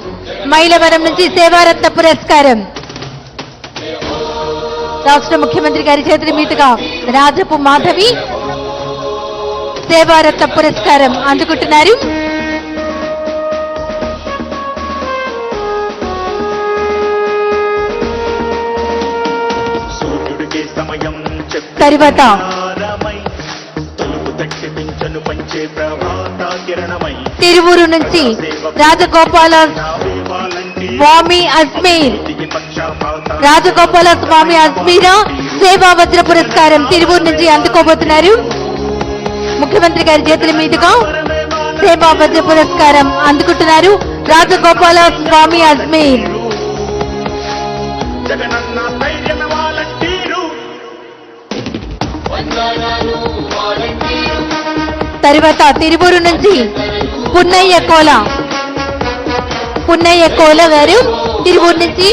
మైలవరం నుంచి సేవారత్న పురస్కారం. రాష్ట్ర ముఖ్యమంత్రి గారి చేతుల మీదుగా రాజపు మాధవి సేవారత్న పురస్కారం అందుకుంటున్నారు. తర్వాత తిరువూరు నుంచి రాజగోపాల స్వామి అజ్మీర్ సేవా వజ్ర పురస్కారం తిరువూరు నుంచి అందుకోబోతున్నారు. ముఖ్యమంత్రి గారి చేతుల మీదుగా సేవా వజ్ర పురస్కారం అందుకుంటున్నారు రాజగోపాల స్వామి అజ్మీర్. తర్వాత తిరువూరు నుంచి పున్నయ్య కోల గారు తిరువూరు నుంచి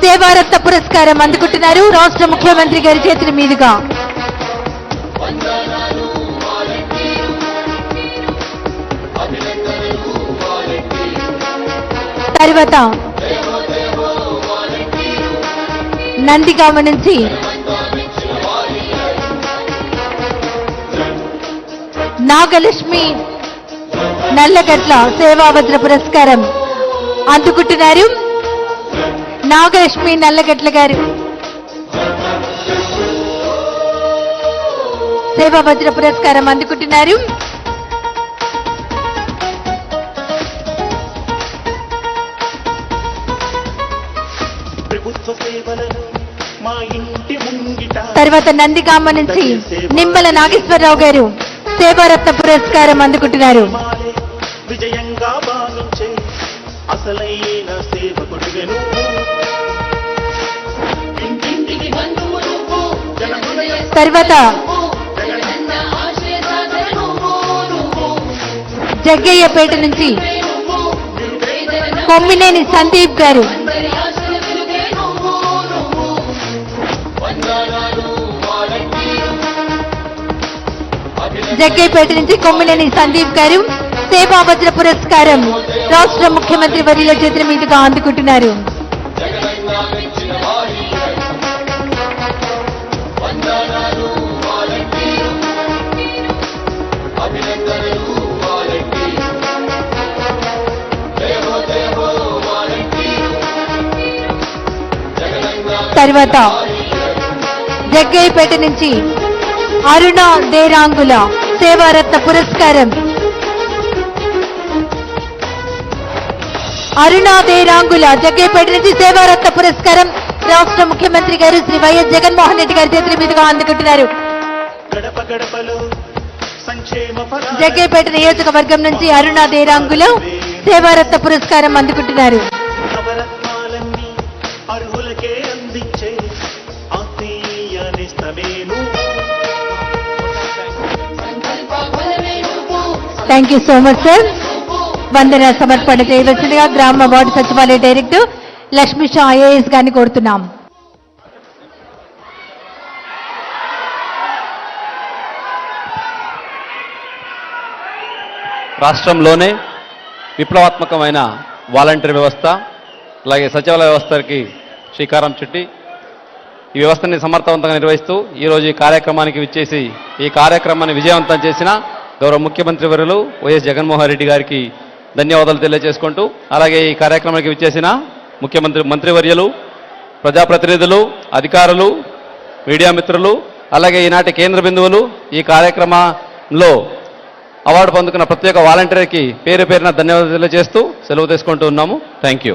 సేవారత్న పురస్కారం అందుకుంటున్నారు రాష్ట్ర ముఖ్యమంత్రి గారి చేతుల మీదుగా. తర్వాత నందిగామ నుంచి నాగలక్ష్మి నల్లగట్ల సేవా వజ్ర పురస్కారం అందుకుంటున్నారు నాగలక్ష్మి నల్లగట్ల గారు. సేవా వజ్ర పురస్కారం అందుకుంటున్నారు. తర్వాత నందిగామ నుంచి నిమ్మల నాగేశ్వరరావు గారు సేవారత్న పురస్కారం అందుకుంటున్నారు. విజయంగా భావించే అసలైన సేవకుడివెను. తర్వాత జగ్గయ్యపేట నుంచి కొమ్మినేని సందీప్ గారు సేవా వజ్ర పురస్కారం రాష్ట్ర ముఖ్యమంత్రి వర్యుల చేతుల మీదుగా అందుకుంటున్నారు. తర్వాత జగ్గయ్యపేట నుంచి అరుణ దేరాంగుల సేవారత్న పురస్కారం జగ్గయ్యపేట నుంచి సేవారత్న పురస్కారం రాష్ట్ర ముఖ్యమంత్రి గారు శ్రీ వైఎస్ జగన్మోహన్ రెడ్డి గారి చేతుల మీదుగా అందుకుంటున్నారు. జగ్గయ్యపేట నియోజకవర్గం నుంచి అరుణ దేరాంగుల సేవారత్న పురస్కారం అందుకుంటున్నారు. Thank you so much sir. వందన సమర్పణ చేయవలసిందిగా గ్రామ వార్డు సచివాలయ డైరెక్టర్ లక్ష్మీ షా ఐఏఎస్ గారిని కోరుతున్నాం. రాష్ట్రంలోనే విప్లవాత్మకమైన వాలంటీర్ వ్యవస్థ అలాగే సచివాలయ వ్యవస్థకి శ్రీకారం చుట్టి ఈ వ్యవస్థని సమర్థవంతంగా నిర్వహిస్తూ ఈరోజు ఈ కార్యక్రమానికి విచ్చేసి ఈ కార్యక్రమాన్ని విజయవంతం చేసిన గౌరవ ముఖ్యమంత్రి వర్యులు వైఎస్ జగన్మోహన్ రెడ్డి గారికి ధన్యవాదాలు తెలియజేసుకుంటూ అలాగే ఈ కార్యక్రమానికి విచ్చేసిన మంత్రివర్యులు ప్రజాప్రతినిధులు అధికారులు మీడియా మిత్రులు అలాగే ఈనాటి కేంద్ర బిందువులు ఈ కార్యక్రమంలో అవార్డు పొందుకున్న ప్రత్యేక వాలంటీర్కి పేరు పేరున ధన్యవాదాలు తెలియజేస్తూ సెలవు తీసుకుంటూ ఉన్నాము. Thank you.